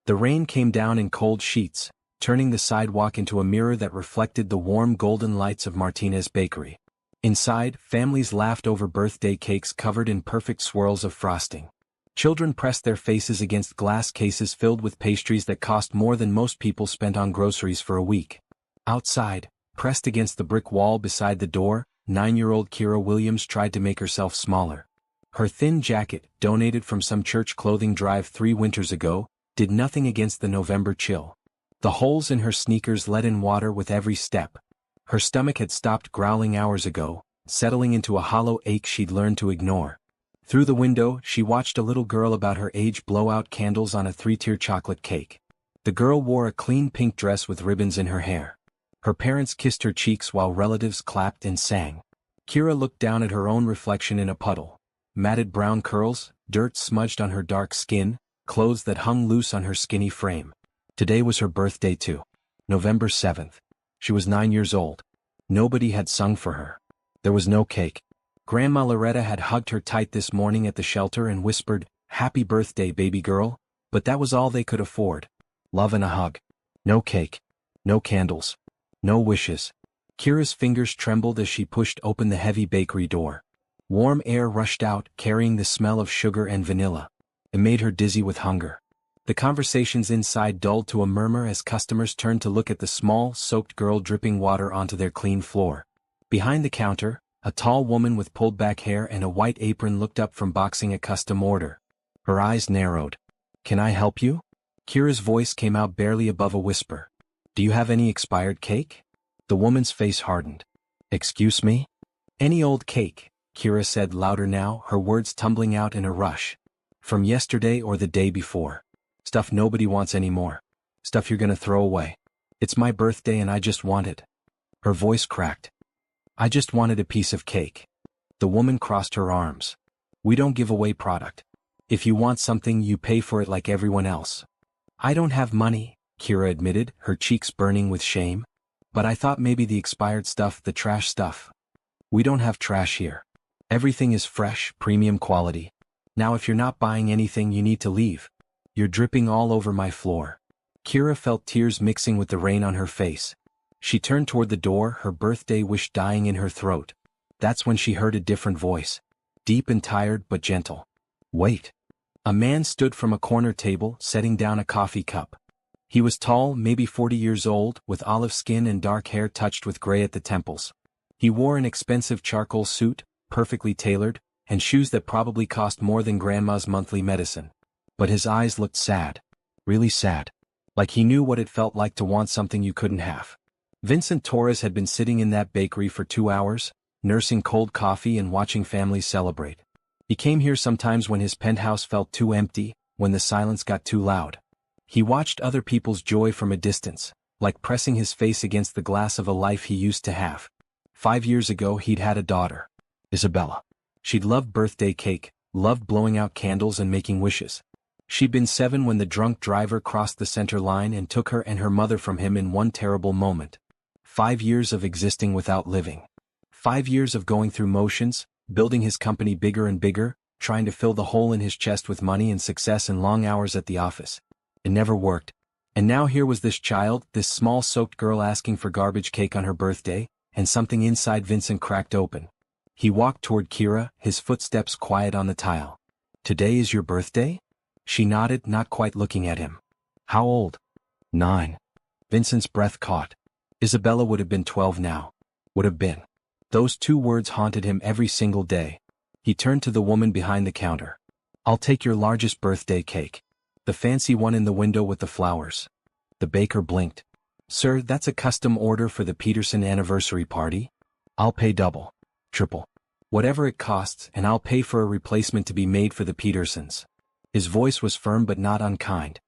The rain came down in cold sheets, turning the sidewalk into a mirror that reflected the warm golden lights of Martinez Bakery. Inside, families laughed over birthday cakes covered in perfect swirls of frosting. Children pressed their faces against glass cases filled with pastries that cost more than most people spent on groceries for a week. Outside, pressed against the brick wall beside the door, 9-year-old Kira Williams tried to make herself smaller. Her thin jacket, donated from some church clothing drive 3 winters ago, did nothing against the November chill. The holes in her sneakers let in water with every step. Her stomach had stopped growling hours ago, settling into a hollow ache she'd learned to ignore. Through the window, she watched a little girl about her age blow out candles on a 3-tier chocolate cake. The girl wore a clean pink dress with ribbons in her hair. Her parents kissed her cheeks while relatives clapped and sang. Kira looked down at her own reflection in a puddle. Matted brown curls, dirt smudged on her dark skin, clothes that hung loose on her skinny frame. Today was her birthday too. November 7th. She was 9 years old. Nobody had sung for her. There was no cake. Grandma Loretta had hugged her tight this morning at the shelter and whispered, "Happy birthday, baby girl," but that was all they could afford. Love and a hug. No cake. No candles. No wishes. Kira's fingers trembled as she pushed open the heavy bakery door. Warm air rushed out, carrying the smell of sugar and vanilla. It made her dizzy with hunger. The conversations inside dulled to a murmur as customers turned to look at the small, soaked girl dripping water onto their clean floor. Behind the counter, a tall woman with pulled-back hair and a white apron looked up from boxing a custom order. Her eyes narrowed. "Can I help you?" Kira's voice came out barely above a whisper. "Do you have any expired cake?" The woman's face hardened. "Excuse me?" "Any old cake," Kira said louder now, her words tumbling out in a rush. "From yesterday or the day before. Stuff nobody wants anymore. Stuff you're gonna throw away. It's my birthday and I just want it." Her voice cracked. "I just wanted a piece of cake." The woman crossed her arms. "We don't give away product. If you want something, you pay for it like everyone else." "I don't have money," Kira admitted, her cheeks burning with shame. "But I thought maybe the expired stuff, the trash stuff." "We don't have trash here. Everything is fresh, premium quality. Now if you're not buying anything, you need to leave. You're dripping all over my floor." Kira felt tears mixing with the rain on her face. She turned toward the door, her birthday wish dying in her throat. That's when she heard a different voice. Deep and tired but gentle. "Wait." A man stood from a corner table, setting down a coffee cup. He was tall, maybe 40 years old, with olive skin and dark hair touched with gray at the temples. He wore an expensive charcoal suit, perfectly tailored, and shoes that probably cost more than Grandma's monthly medicine. But his eyes looked sad. Really sad. Like he knew what it felt like to want something you couldn't have. Vincent Torres had been sitting in that bakery for 2 hours, nursing cold coffee and watching families celebrate. He came here sometimes when his penthouse felt too empty, when the silence got too loud. He watched other people's joy from a distance, like pressing his face against the glass of a life he used to have. 5 years ago he'd had a daughter. Isabella. She'd loved birthday cake, loved blowing out candles and making wishes. She'd been 7 when the drunk driver crossed the center line and took her and her mother from him in one terrible moment. 5 years of existing without living. 5 years of going through motions, building his company bigger and bigger, trying to fill the hole in his chest with money and success and long hours at the office. It never worked. And now here was this child, this small soaked girl asking for garbage cake on her birthday, and something inside Vincent cracked open. He walked toward Kira, his footsteps quiet on the tile. "Today is your birthday?" She nodded, not quite looking at him. "How old?" 9. Vincent's breath caught. Isabella would have been 12 now. Would have been. Those 2 words haunted him every single day. He turned to the woman behind the counter. "I'll take your largest birthday cake. The fancy one in the window with the flowers." The baker blinked. "Sir, that's a custom order for the Peterson anniversary party. I'll pay double. Triple. Whatever it costs, and I'll pay for a replacement to be made for the Petersons." His voice was firm but not unkind.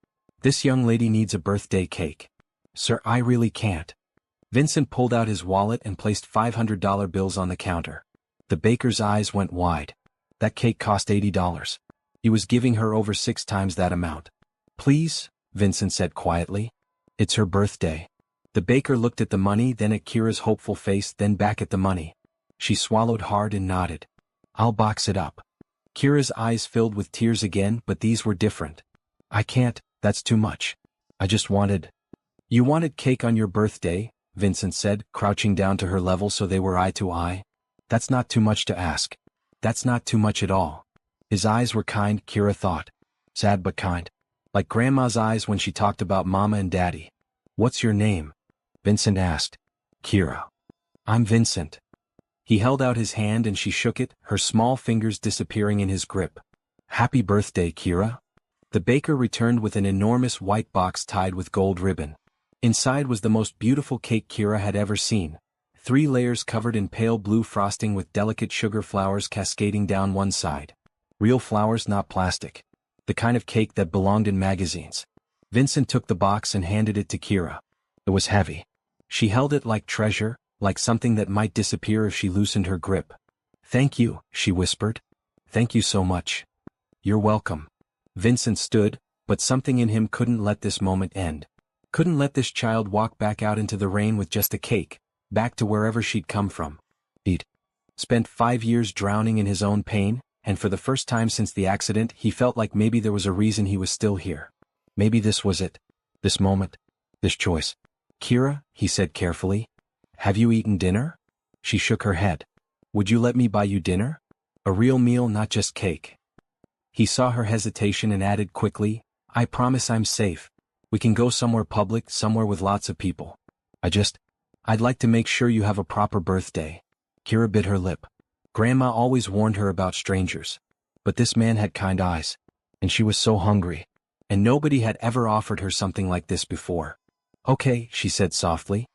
"This young lady needs a birthday cake. Sir, I really can't." Vincent pulled out his wallet and placed $500 bills on the counter. The baker's eyes went wide. That cake cost $80. He was giving her over 6 times that amount. "Please," Vincent said quietly. "It's her birthday." The baker looked at the money, then at Kira's hopeful face, then back at the money. She swallowed hard and nodded. "I'll box it up." Kira's eyes filled with tears again, but these were different. "I can't," That's too much. I just wanted. You wanted cake on your birthday, Vincent said, crouching down to her level so they were eye to eye. That's not too much to ask. That's not too much at all. His eyes were kind, Kira thought. Sad but kind. Like Grandma's eyes when she talked about Mama and Daddy. What's your name? Vincent asked. Kira. I'm Vincent. He held out his hand and she shook it, her small fingers disappearing in his grip. Happy birthday, Kira. The baker returned with an enormous white box tied with gold ribbon. Inside was the most beautiful cake Kira had ever seen. 3 layers covered in pale blue frosting with delicate sugar flowers cascading down one side. Real flowers, not plastic. The kind of cake that belonged in magazines. Vincent took the box and handed it to Kira. It was heavy. She held it like treasure, like something that might disappear if she loosened her grip. Thank you, she whispered. Thank you so much. You're welcome. Vincent stood, but something in him couldn't let this moment end. Couldn't let this child walk back out into the rain with just a cake, back to wherever she'd come from. He'd spent 5 years drowning in his own pain, and for the first time since the accident he felt like maybe there was a reason he was still here. Maybe this was it. This moment. This choice. Kira, he said carefully. Have you eaten dinner? She shook her head. Would you let me buy you dinner? A real meal, not just cake. He saw her hesitation and added quickly, I promise I'm safe. We can go somewhere public, somewhere with lots of people. I'd like to make sure you have a proper birthday. Kira bit her lip. Grandma always warned her about strangers. But this man had kind eyes. And she was so hungry. And nobody had ever offered her something like this before. Okay, she said softly.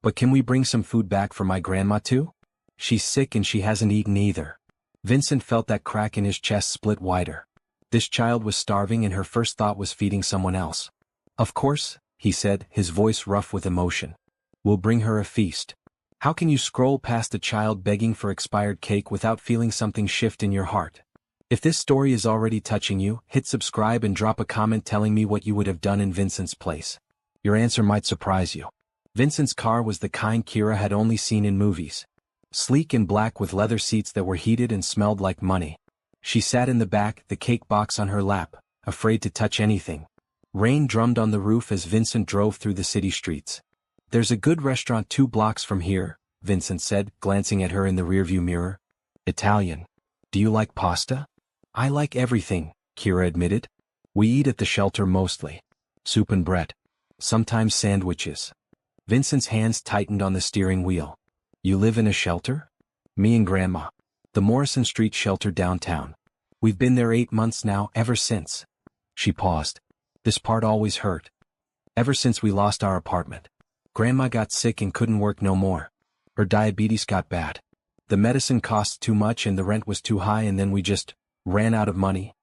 But can we bring some food back for my grandma too? She's sick and she hasn't eaten either. Vincent felt that crack in his chest split wider. This child was starving and her first thought was feeding someone else. Of course, he said, his voice rough with emotion. We'll bring her a feast. How can you scroll past a child begging for expired cake without feeling something shift in your heart? If this story is already touching you, hit subscribe and drop a comment telling me what you would have done in Vincent's place. Your answer might surprise you. Vincent's car was the kind Kira had only seen in movies. Sleek and black with leather seats that were heated and smelled like money. She sat in the back, the cake box on her lap, afraid to touch anything. Rain drummed on the roof as Vincent drove through the city streets. There's a good restaurant 2 blocks from here, Vincent said, glancing at her in the rearview mirror. Italian. Do you like pasta? I like everything, Kira admitted. We eat at the shelter mostly. Soup and bread. Sometimes sandwiches. Vincent's hands tightened on the steering wheel. You live in a shelter? Me and Grandma. The Morrison Street shelter downtown. We've been there 8 months now, ever since. She paused. This part always hurt. Ever since we lost our apartment. Grandma got sick and couldn't work no more. Her diabetes got bad. The medicine cost too much and the rent was too high and then we just ran out of money.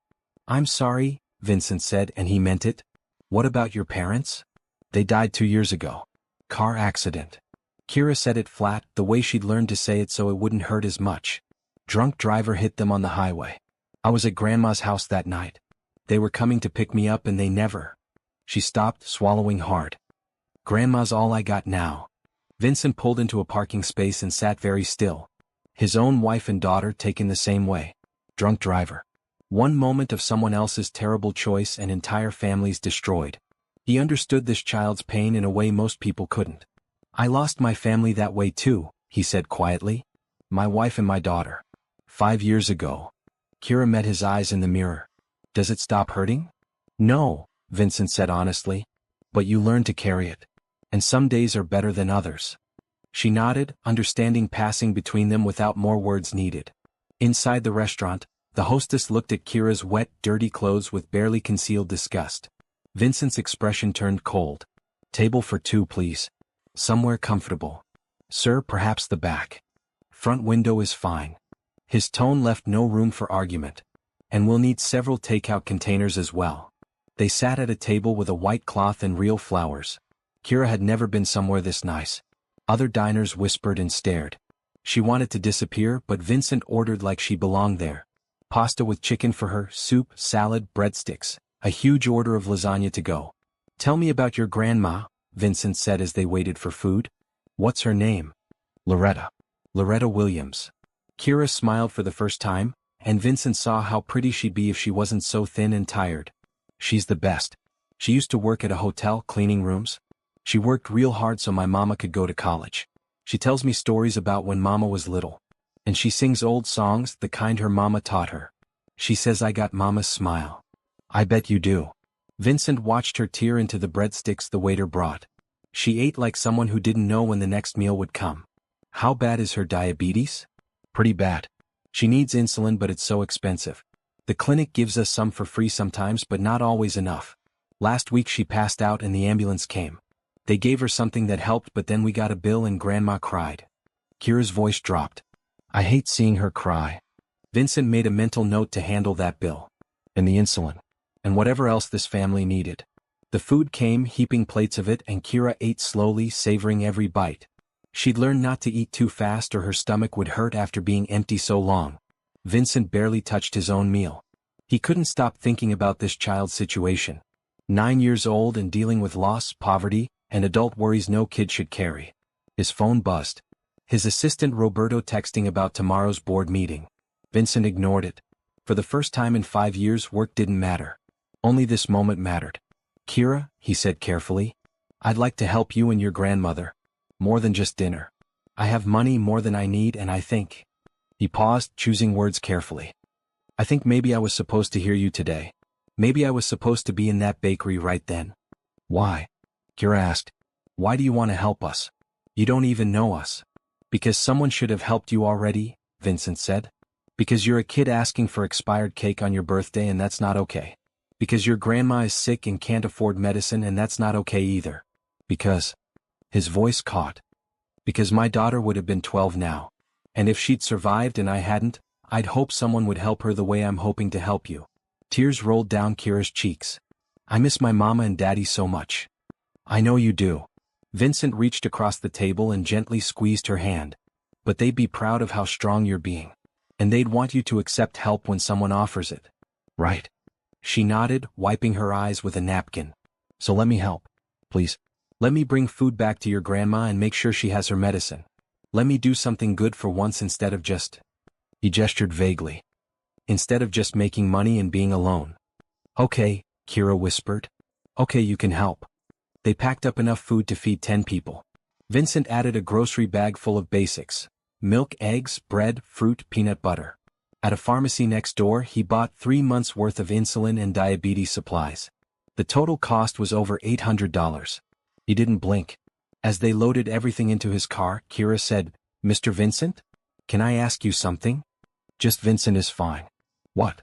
I'm sorry, Vincent said, and he meant it. What about your parents? They died 2 years ago. Car accident. Kira said it flat, the way she'd learned to say it so it wouldn't hurt as much. Drunk driver hit them on the highway. I was at Grandma's house that night. They were coming to pick me up and they never. She stopped, swallowing hard. Grandma's all I got now. Vincent pulled into a parking space and sat very still. His own wife and daughter taken the same way. Drunk driver. One moment of someone else's terrible choice and entire families destroyed. He understood this child's pain in a way most people couldn't. I lost my family that way too, he said quietly. My wife and my daughter. 5 years ago. Kira met his eyes in the mirror. Does it stop hurting? No, Vincent said honestly. But you learn to carry it. And some days are better than others. She nodded, understanding passing between them without more words needed. Inside the restaurant, the hostess looked at Kira's wet, dirty clothes with barely concealed disgust. Vincent's expression turned cold. Table for 2, please. Somewhere comfortable. Sir, perhaps the back. Front window is fine. His tone left no room for argument. And we'll need several takeout containers as well. They sat at a table with a white cloth and real flowers. Kira had never been somewhere this nice. Other diners whispered and stared. She wanted to disappear, but Vincent ordered like she belonged there. Pasta with chicken for her, soup, salad, breadsticks, a huge order of lasagna to go. Tell me about your grandma, Vincent said as they waited for food. What's her name? Loretta. Loretta Williams. Kira smiled for the first time, and Vincent saw how pretty she'd be if she wasn't so thin and tired. She's the best. She used to work at a hotel cleaning rooms. She worked real hard so my mama could go to college. She tells me stories about when mama was little. And she sings old songs, the kind her mama taught her. She says I got mama's smile. I bet you do. Vincent watched her tear into the breadsticks the waiter brought. She ate like someone who didn't know when the next meal would come. How bad is her diabetes? Pretty bad. She needs insulin, but it's so expensive. The clinic gives us some for free sometimes, but not always enough. Last week she passed out and the ambulance came. They gave her something that helped, but then we got a bill and Grandma cried. Kira's voice dropped. I hate seeing her cry. Vincent made a mental note to handle that bill. And the insulin. And whatever else this family needed. The food came, heaping plates of it, and Kira ate slowly, savoring every bite. She'd learned not to eat too fast or her stomach would hurt after being empty so long. Vincent barely touched his own meal. He couldn't stop thinking about this child's situation. 9 years old and dealing with loss, poverty, and adult worries no kid should carry. His phone buzzed. His assistant Roberto texting about tomorrow's board meeting. Vincent ignored it. For the first time in 5 years, work didn't matter. Only this moment mattered. Kira, he said carefully, I'd like to help you and your grandmother. More than just dinner. I have money more than I need, and I think. He paused, choosing words carefully. I think maybe I was supposed to hear you today. Maybe I was supposed to be in that bakery right then. Why? Kira asked. Why do you want to help us? You don't even know us. Because someone should have helped you already, Vincent said. Because you're a kid asking for expired cake on your birthday and that's not okay. Because your grandma is sick and can't afford medicine and that's not okay either. Because. His voice caught. Because my daughter would have been 12 now. And if she'd survived and I hadn't, I'd hope someone would help her the way I'm hoping to help you. Tears rolled down Kira's cheeks. I miss my mama and daddy so much. I know you do. Vincent reached across the table and gently squeezed her hand. But they'd be proud of how strong you're being. And they'd want you to accept help when someone offers it. Right. She nodded, wiping her eyes with a napkin. So let me help. Please. Let me bring food back to your grandma and make sure she has her medicine. Let me do something good for once instead of just. He gestured vaguely. Instead of just making money and being alone. Okay, Kira whispered. Okay, you can help. They packed up enough food to feed 10 people. Vincent added a grocery bag full of basics. Milk, eggs, bread, fruit, peanut butter. At a pharmacy next door, he bought 3 months' worth of insulin and diabetes supplies. The total cost was over $800. He didn't blink. As they loaded everything into his car, Kira said, Mr. Vincent? Can I ask you something? Just Vincent is fine. What?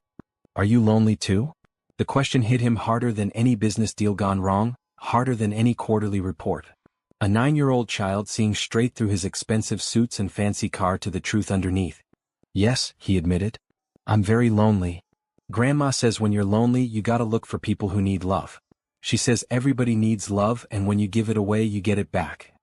Are you lonely too? The question hit him harder than any business deal gone wrong, harder than any quarterly report. A 9-year-old child seeing straight through his expensive suits and fancy car to the truth underneath. Yes, he admitted. I'm very lonely. Grandma says when you're lonely you gotta look for people who need love. She says everybody needs love and when you give it away you get it back.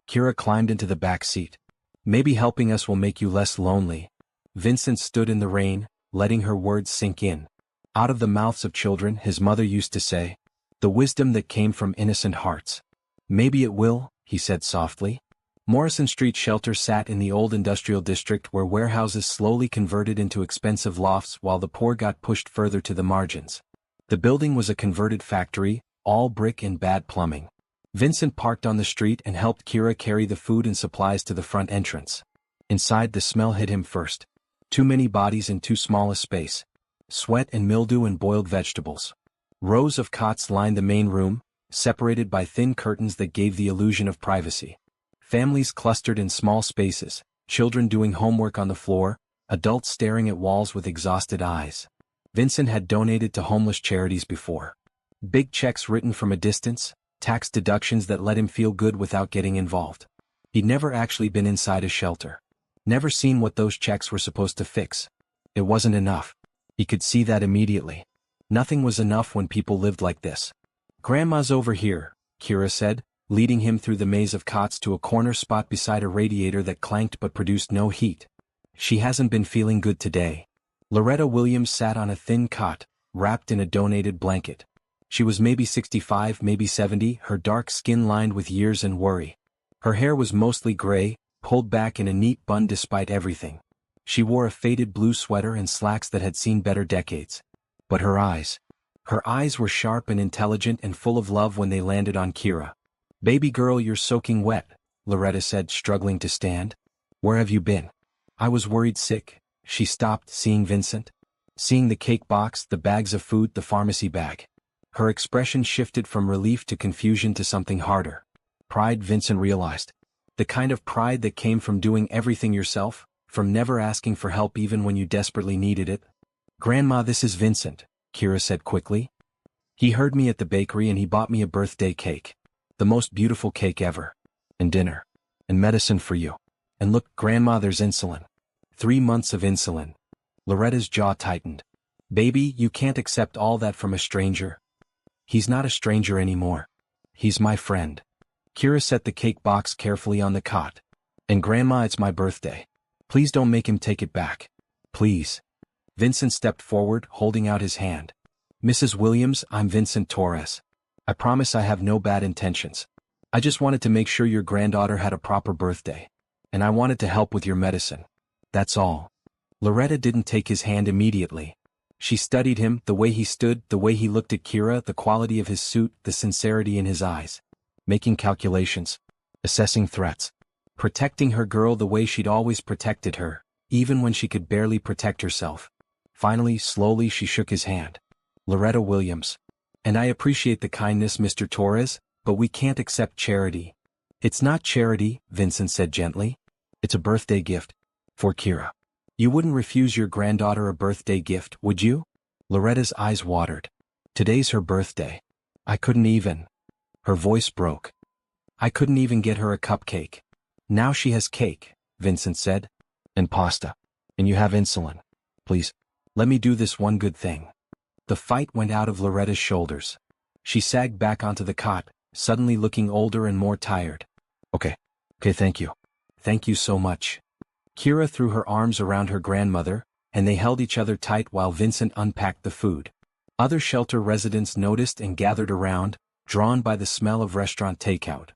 Kira climbed into the back seat. Maybe helping us will make you less lonely. Vincent stood in the rain, letting her words sink in. Out of the mouths of children, his mother used to say. The wisdom that came from innocent hearts. Maybe it will, he said softly. Morrison Street Shelter sat in the old industrial district where warehouses slowly converted into expensive lofts while the poor got pushed further to the margins. The building was a converted factory, all brick and bad plumbing. Vincent parked on the street and helped Kira carry the food and supplies to the front entrance. Inside, the smell hit him first. Too many bodies in too small a space. Sweat and mildew and boiled vegetables. Rows of cots lined the main room, separated by thin curtains that gave the illusion of privacy. Families clustered in small spaces, children doing homework on the floor, adults staring at walls with exhausted eyes. Vincent had donated to homeless charities before. Big checks written from a distance, tax deductions that let him feel good without getting involved. He'd never actually been inside a shelter. Never seen what those checks were supposed to fix. It wasn't enough. He could see that immediately. Nothing was enough when people lived like this. Grandma's over here, Kira said, leading him through the maze of cots to a corner spot beside a radiator that clanked but produced no heat. She hasn't been feeling good today. Loretta Williams sat on a thin cot, wrapped in a donated blanket. She was maybe 65, maybe 70, her dark skin lined with years and worry. Her hair was mostly gray, pulled back in a neat bun despite everything. She wore a faded blue sweater and slacks that had seen better decades. But her eyes. Her eyes were sharp and intelligent and full of love when they landed on Kira. "Baby girl, you're soaking wet," Loretta said, struggling to stand. "Where have you been?" "I was worried sick." She stopped, seeing Vincent. Seeing the cake box, the bags of food, the pharmacy bag. Her expression shifted from relief to confusion to something harder. Pride, Vincent realized. The kind of pride that came from doing everything yourself, from never asking for help even when you desperately needed it. "Grandma, this is Vincent," Kira said quickly. "He heard me at the bakery and he bought me a birthday cake. The most beautiful cake ever. And dinner. And medicine for you. And look, Grandma, there's insulin. 3 months of insulin." Loretta's jaw tightened. "Baby, you can't accept all that from a stranger." "He's not a stranger anymore. He's my friend." Kira set the cake box carefully on the cot. "And Grandma, it's my birthday. Please don't make him take it back. Please." Vincent stepped forward, holding out his hand. "Mrs. Williams, I'm Vincent Torres. I promise I have no bad intentions. I just wanted to make sure your granddaughter had a proper birthday. And I wanted to help with your medicine. That's all." Loretta didn't take his hand immediately. She studied him, the way he stood, the way he looked at Kira, the quality of his suit, the sincerity in his eyes. Making calculations. Assessing threats. Protecting her girl the way she'd always protected her, even when she could barely protect herself. Finally, slowly, she shook his hand. "Loretta Williams. And I appreciate the kindness, Mr. Torres, but we can't accept charity." "It's not charity," Vincent said gently. "It's a birthday gift. For Kira. You wouldn't refuse your granddaughter a birthday gift, would you?" Loretta's eyes watered. "Today's her birthday. I couldn't even." Her voice broke. "I couldn't even get her a cupcake." "Now she has cake," Vincent said. "And pasta. And you have insulin. Please, let me do this one good thing." The fight went out of Loretta's shoulders. She sagged back onto the cot, suddenly looking older and more tired. Okay, thank you. "Thank you so much." Kira threw her arms around her grandmother, and they held each other tight while Vincent unpacked the food. Other shelter residents noticed and gathered around, drawn by the smell of restaurant takeout.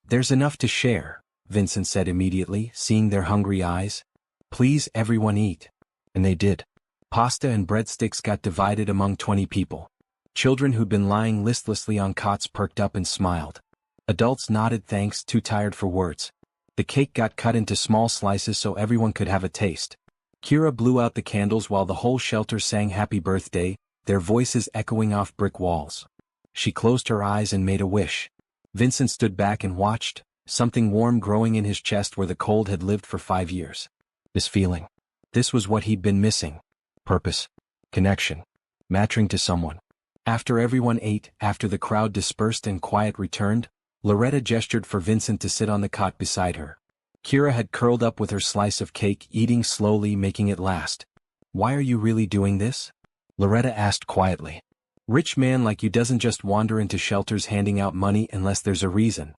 "There's enough to share," Vincent said immediately, seeing their hungry eyes. "Please, everyone eat." And they did. Pasta and breadsticks got divided among 20 people. Children who'd been lying listlessly on cots perked up and smiled. Adults nodded thanks, too tired for words. The cake got cut into small slices so everyone could have a taste. Kira blew out the candles while the whole shelter sang happy birthday, their voices echoing off brick walls. She closed her eyes and made a wish. Vincent stood back and watched, something warm growing in his chest where the cold had lived for 5 years. This feeling. This was what he'd been missing. Purpose. Connection. Mattering to someone. After everyone ate, after the crowd dispersed and quiet returned, Loretta gestured for Vincent to sit on the cot beside her. Kira had curled up with her slice of cake, eating slowly, making it last. "Why are you really doing this?" Loretta asked quietly. "Rich man like you doesn't just wander into shelters handing out money unless there's a reason."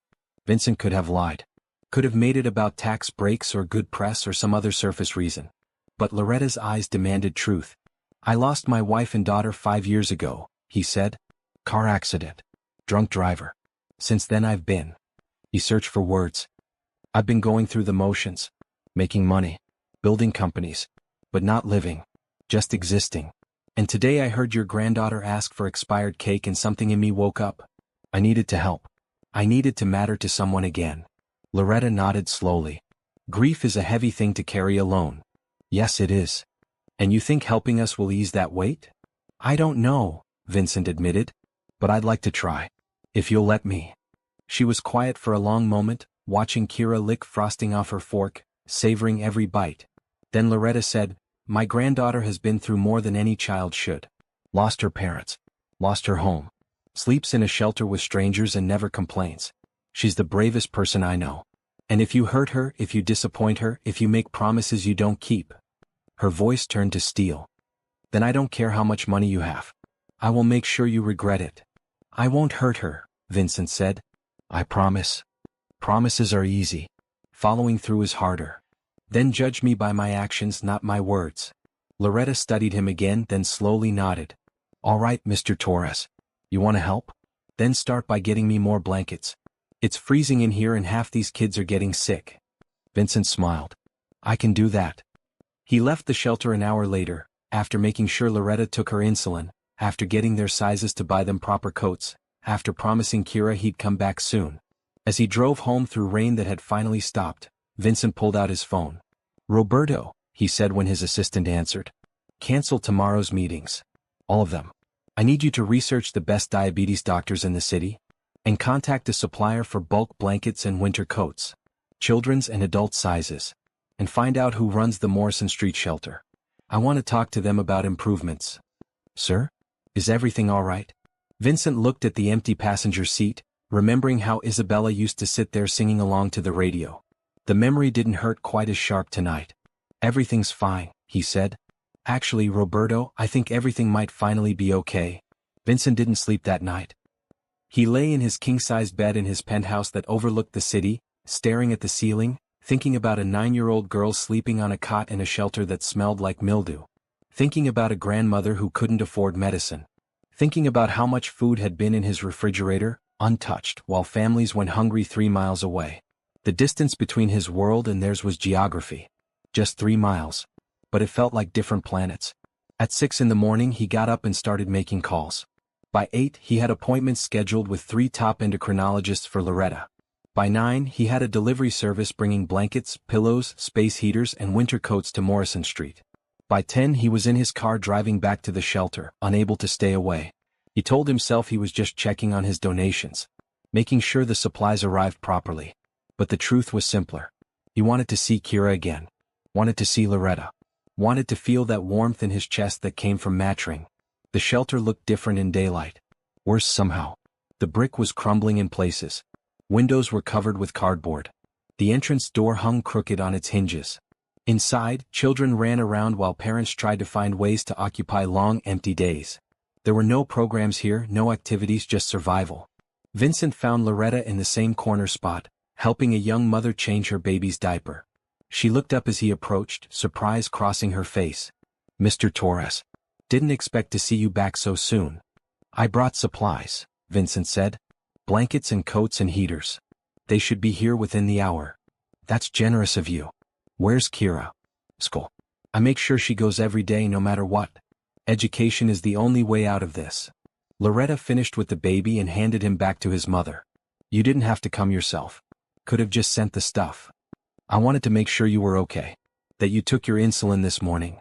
Vincent could have lied. Could have made it about tax breaks or good press or some other surface reason. But Loretta's eyes demanded truth. "I lost my wife and daughter 5 years ago," he said. "Car accident. Drunk driver. Since then I've been." He searched for words. "I've been going through the motions. Making money. Building companies. But not living. Just existing. And today I heard your granddaughter ask for expired cake and something in me woke up. I needed to help. I needed to matter to someone again." Loretta nodded slowly. "Grief is a heavy thing to carry alone." "Yes, it is." "And you think helping us will ease that weight?" "I don't know," Vincent admitted. "But I'd like to try. If you'll let me." She was quiet for a long moment, watching Kira lick frosting off her fork, savoring every bite. Then Loretta said, "My granddaughter has been through more than any child should. Lost her parents. Lost her home. Sleeps in a shelter with strangers and never complains. She's the bravest person I know. And if you hurt her, if you disappoint her, if you make promises you don't keep." Her voice turned to steel. "Then I don't care how much money you have. I will make sure you regret it." "I won't hurt her," Vincent said. "I promise." Promises are easy. Following through is harder. "Then judge me by my actions, not my words." Loretta studied him again, then slowly nodded. "All right, Mr. Torres. You want to help? Then start by getting me more blankets. It's freezing in here and half these kids are getting sick." Vincent smiled. "I can do that." He left the shelter an hour later, after making sure Loretta took her insulin, after getting their sizes to buy them proper coats, after promising Kira he'd come back soon. As he drove home through rain that had finally stopped, Vincent pulled out his phone. "Roberto," he said when his assistant answered. "Cancel tomorrow's meetings. All of them. I need you to research the best diabetes doctors in the city, and contact a supplier for bulk blankets and winter coats, children's and adult sizes, and find out who runs the Morrison Street shelter. I want to talk to them about improvements." "Sir? Is everything all right?" Vincent looked at the empty passenger seat, remembering how Isabella used to sit there singing along to the radio. The memory didn't hurt quite as sharp tonight. "Everything's fine," he said. "Actually, Roberto, I think everything might finally be okay." Vincent didn't sleep that night. He lay in his king-sized bed in his penthouse that overlooked the city, staring at the ceiling, thinking about a 9-year-old girl sleeping on a cot in a shelter that smelled like mildew. Thinking about a grandmother who couldn't afford medicine. Thinking about how much food had been in his refrigerator, untouched, while families went hungry 3 miles away. The distance between his world and theirs was geography. Just 3 miles. But it felt like different planets. At 6 in the morning he got up and started making calls. By 8 he had appointments scheduled with 3 top endocrinologists for Loretta. By 9 he had a delivery service bringing blankets, pillows, space heaters and winter coats to Morrison Street. By 10 he was in his car driving back to the shelter, unable to stay away. He told himself he was just checking on his donations, making sure the supplies arrived properly. But the truth was simpler. He wanted to see Kira again. Wanted to see Loretta. Wanted to feel that warmth in his chest that came from matching. The shelter looked different in daylight. Worse somehow. The brick was crumbling in places. Windows were covered with cardboard. The entrance door hung crooked on its hinges. Inside, children ran around while parents tried to find ways to occupy long, empty days. There were no programs here, no activities, just survival. Vincent found Loretta in the same corner spot, helping a young mother change her baby's diaper. She looked up as he approached, surprise crossing her face. "Mr. Torres. Didn't expect to see you back so soon." "I brought supplies," Vincent said. "Blankets and coats and heaters. They should be here within the hour." "That's generous of you. Where's Kira?" "School. I make sure she goes every day no matter what. Education is the only way out of this." Loretta finished with the baby and handed him back to his mother. "You didn't have to come yourself. Could have just sent the stuff. I wanted to make sure you were okay. That you took your insulin this morning."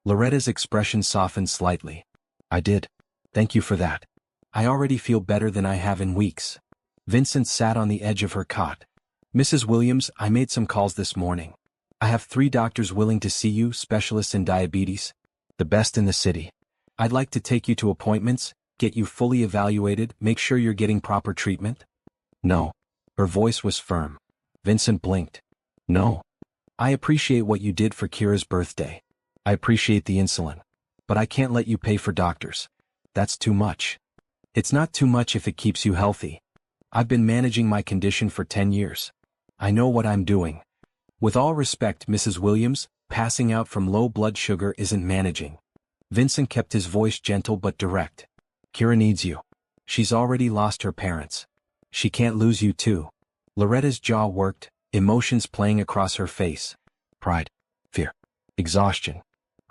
Loretta's expression softened slightly. "I did. Thank you for that. I already feel better than I have in weeks." Vincent sat on the edge of her cot. "Mrs. Williams, I made some calls this morning. I have 3 doctors willing to see you, specialists in diabetes. The best in the city. I'd like to take you to appointments, get you fully evaluated, make sure you're getting proper treatment." "No." Her voice was firm. Vincent blinked. "No. I appreciate what you did for Kira's birthday. I appreciate the insulin. But I can't let you pay for doctors. That's too much." "It's not too much if it keeps you healthy. I've been managing my condition for 10 years. I know what I'm doing. With all respect, Mrs. Williams, passing out from low blood sugar isn't managing." Vincent kept his voice gentle but direct. "Kira needs you. She's already lost her parents. She can't lose you too." Loretta's jaw worked, emotions playing across her face. Pride. Fear. Exhaustion.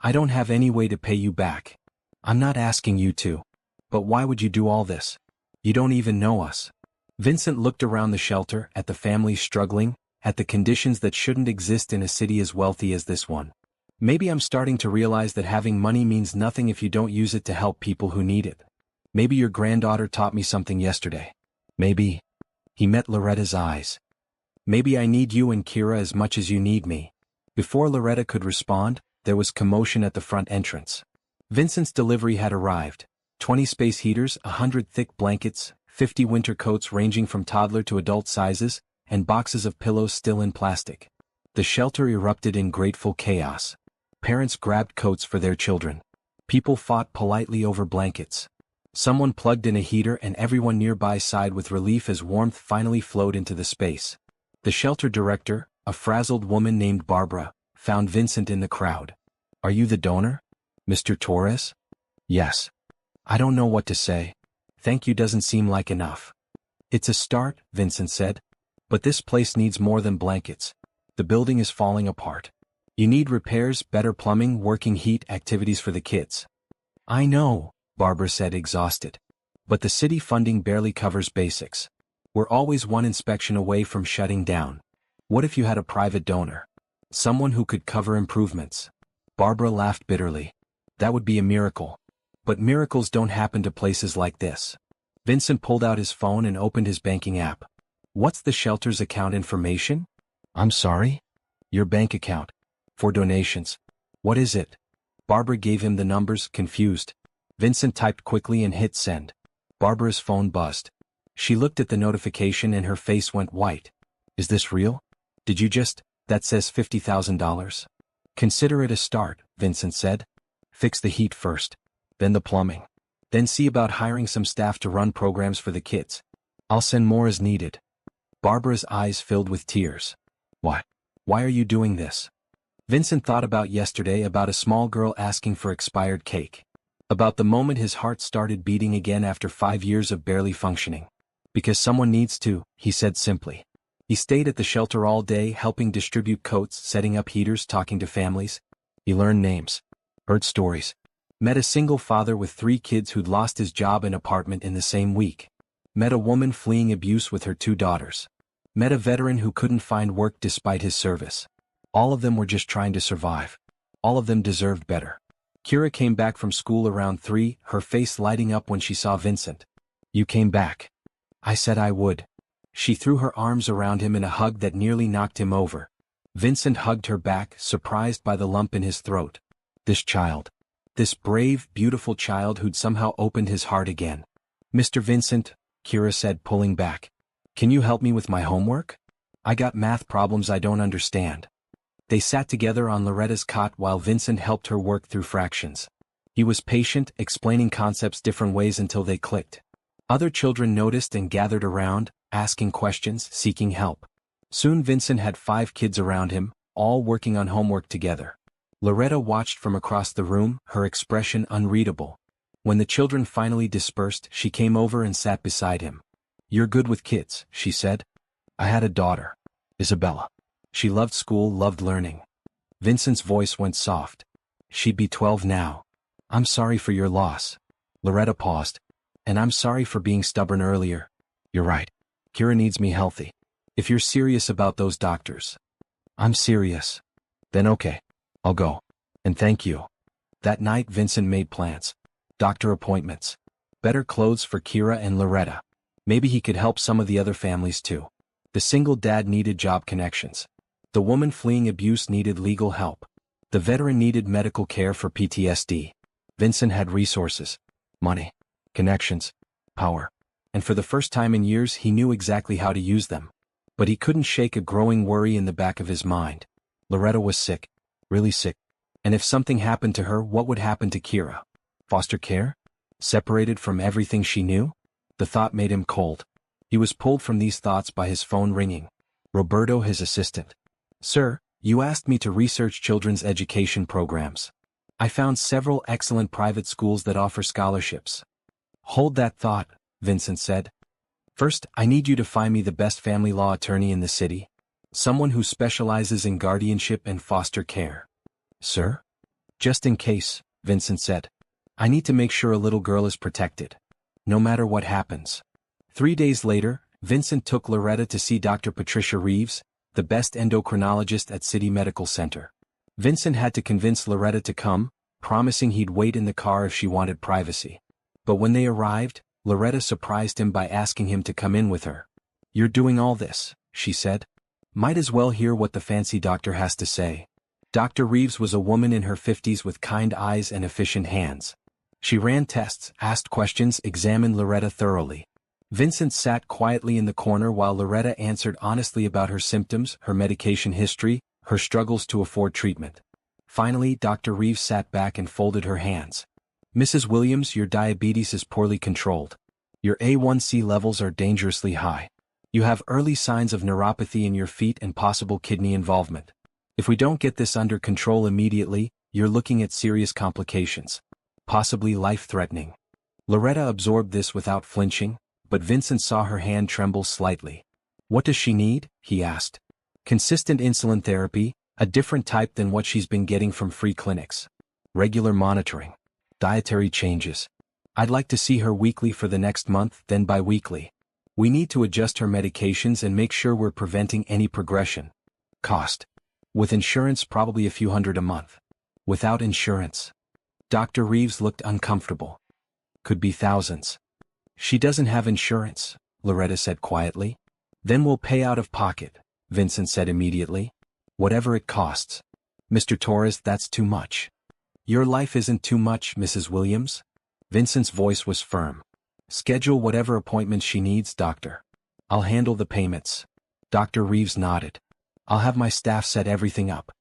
"I don't have any way to pay you back. I'm not asking you to. But why would you do all this? You don't even know us." Vincent looked around the shelter, at the families struggling, at the conditions that shouldn't exist in a city as wealthy as this one. "Maybe I'm starting to realize that having money means nothing if you don't use it to help people who need it. Maybe your granddaughter taught me something yesterday. Maybe." He met Loretta's eyes. "Maybe I need you and Kira as much as you need me." Before Loretta could respond, there was commotion at the front entrance. Vincent's delivery had arrived. 20 space heaters, 100 thick blankets, 50 winter coats ranging from toddler to adult sizes, and boxes of pillows still in plastic. The shelter erupted in grateful chaos. Parents grabbed coats for their children. People fought politely over blankets. Someone plugged in a heater and everyone nearby sighed with relief as warmth finally flowed into the space. The shelter director, a frazzled woman named Barbara, found Vincent in the crowd. "Are you the donor, Mr. Torres?" "Yes." "I don't know what to say. Thank you doesn't seem like enough." "It's a start," Vincent said. "But this place needs more than blankets. The building is falling apart. You need repairs, better plumbing, working heat, activities for the kids." "I know," Barbara said, exhausted. But the city funding barely covers basics. We're always one inspection away from shutting down. What if you had a private donor? Someone who could cover improvements. Barbara laughed bitterly. That would be a miracle. But miracles don't happen to places like this. Vincent pulled out his phone and opened his banking app. What's the shelter's account information? I'm sorry? Your bank account. For donations. What is it? Barbara gave him the numbers, confused. Vincent typed quickly and hit send. Barbara's phone buzzed. She looked at the notification and her face went white. Is this real? Did you just... That says $50,000. Consider it a start, Vincent said. Fix the heat first. Then the plumbing. Then see about hiring some staff to run programs for the kids. I'll send more as needed. Barbara's eyes filled with tears. Why? Why are you doing this? Vincent thought about yesterday, about a small girl asking for expired cake. About the moment his heart started beating again after 5 years of barely functioning. Because someone needs to, he said simply. He stayed at the shelter all day, helping distribute coats, setting up heaters, talking to families. He learned names. Heard stories. Met a single father with 3 kids who'd lost his job and apartment in the same week. Met a woman fleeing abuse with her 2 daughters. Met a veteran who couldn't find work despite his service. All of them were just trying to survive. All of them deserved better. Kira came back from school around 3, her face lighting up when she saw Vincent. You came back. I said I would. She threw her arms around him in a hug that nearly knocked him over. Vincent hugged her back, surprised by the lump in his throat. This child. This brave, beautiful child who'd somehow opened his heart again. Mr. Vincent, Kira said, pulling back. Can you help me with my homework? I got math problems I don't understand. They sat together on Loretta's cot while Vincent helped her work through fractions. He was patient, explaining concepts different ways until they clicked. Other children noticed and gathered around, asking questions, seeking help. Soon Vincent had 5 kids around him, all working on homework together. Loretta watched from across the room, her expression unreadable. When the children finally dispersed, she came over and sat beside him. You're good with kids, she said. I had a daughter. Isabella. She loved school, loved learning. Vincent's voice went soft. She'd be 12 now. I'm sorry for your loss. Loretta paused. And I'm sorry for being stubborn earlier. You're right. Kira needs me healthy. If you're serious about those doctors. I'm serious. Then okay. I'll go. And thank you. That night Vincent made plans. Doctor appointments. Better clothes for Kira and Loretta. Maybe he could help some of the other families too. The single dad needed job connections. The woman fleeing abuse needed legal help. The veteran needed medical care for PTSD. Vincent had resources. Money. Connections. Power. And for the first time in years he knew exactly how to use them. But he couldn't shake a growing worry in the back of his mind. Loretta was sick. Really sick. And if something happened to her, what would happen to Kira? Foster care? Separated from everything she knew? The thought made him cold. He was pulled from these thoughts by his phone ringing. Roberto, his assistant. Sir, you asked me to research children's education programs. I found several excellent private schools that offer scholarships. Hold that thought, Vincent said. First, I need you to find me the best family law attorney in the city. Someone who specializes in guardianship and foster care. Sir? Just in case, Vincent said. I need to make sure a little girl is protected. No matter what happens. 3 days later, Vincent took Loretta to see Dr. Patricia Reeves, the best endocrinologist at City Medical Center. Vincent had to convince Loretta to come, promising he'd wait in the car if she wanted privacy. But when they arrived, Loretta surprised him by asking him to come in with her. You're doing all this, she said. Might as well hear what the fancy doctor has to say. Dr. Reeves was a woman in her 50s with kind eyes and efficient hands. She ran tests, asked questions, examined Loretta thoroughly. Vincent sat quietly in the corner while Loretta answered honestly about her symptoms, her medication history, her struggles to afford treatment. Finally, Dr. Reeves sat back and folded her hands. Mrs. Williams, your diabetes is poorly controlled. Your A1C levels are dangerously high. You have early signs of neuropathy in your feet and possible kidney involvement. If we don't get this under control immediately, you're looking at serious complications. Possibly life-threatening. Loretta absorbed this without flinching, but Vincent saw her hand tremble slightly. What does she need? He asked. Consistent insulin therapy, a different type than what she's been getting from free clinics. Regular monitoring. Dietary changes. I'd like to see her weekly for the next month, then bi-weekly. We need to adjust her medications and make sure we're preventing any progression. Cost. With insurance, probably a few hundred a month. Without insurance. Dr. Reeves looked uncomfortable. Could be thousands. She doesn't have insurance, Loretta said quietly. Then we'll pay out of pocket, Vincent said immediately. Whatever it costs. Mr. Torres, that's too much. Your life isn't too much, Mrs. Williams. Vincent's voice was firm. Schedule whatever appointments she needs, doctor. I'll handle the payments. Dr. Reeves nodded. I'll have my staff set everything up.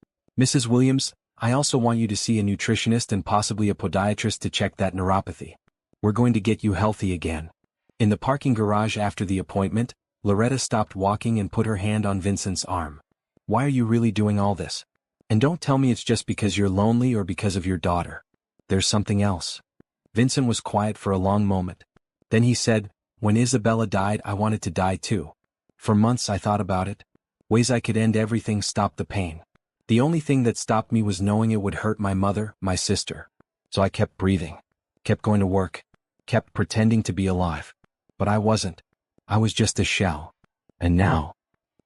Mrs. Williams, I also want you to see a nutritionist and possibly a podiatrist to check that neuropathy. We're going to get you healthy again. In the parking garage after the appointment, Loretta stopped walking and put her hand on Vincent's arm. Why are you really doing all this? And don't tell me it's just because you're lonely or because of your daughter. There's something else. Vincent was quiet for a long moment. Then he said, when Isabella died, I wanted to die too. For months I thought about it. Ways I could end everything, stop the pain. The only thing that stopped me was knowing it would hurt my mother, my sister. So I kept breathing. Kept going to work. Kept pretending to be alive. But I wasn't. I was just a shell. And now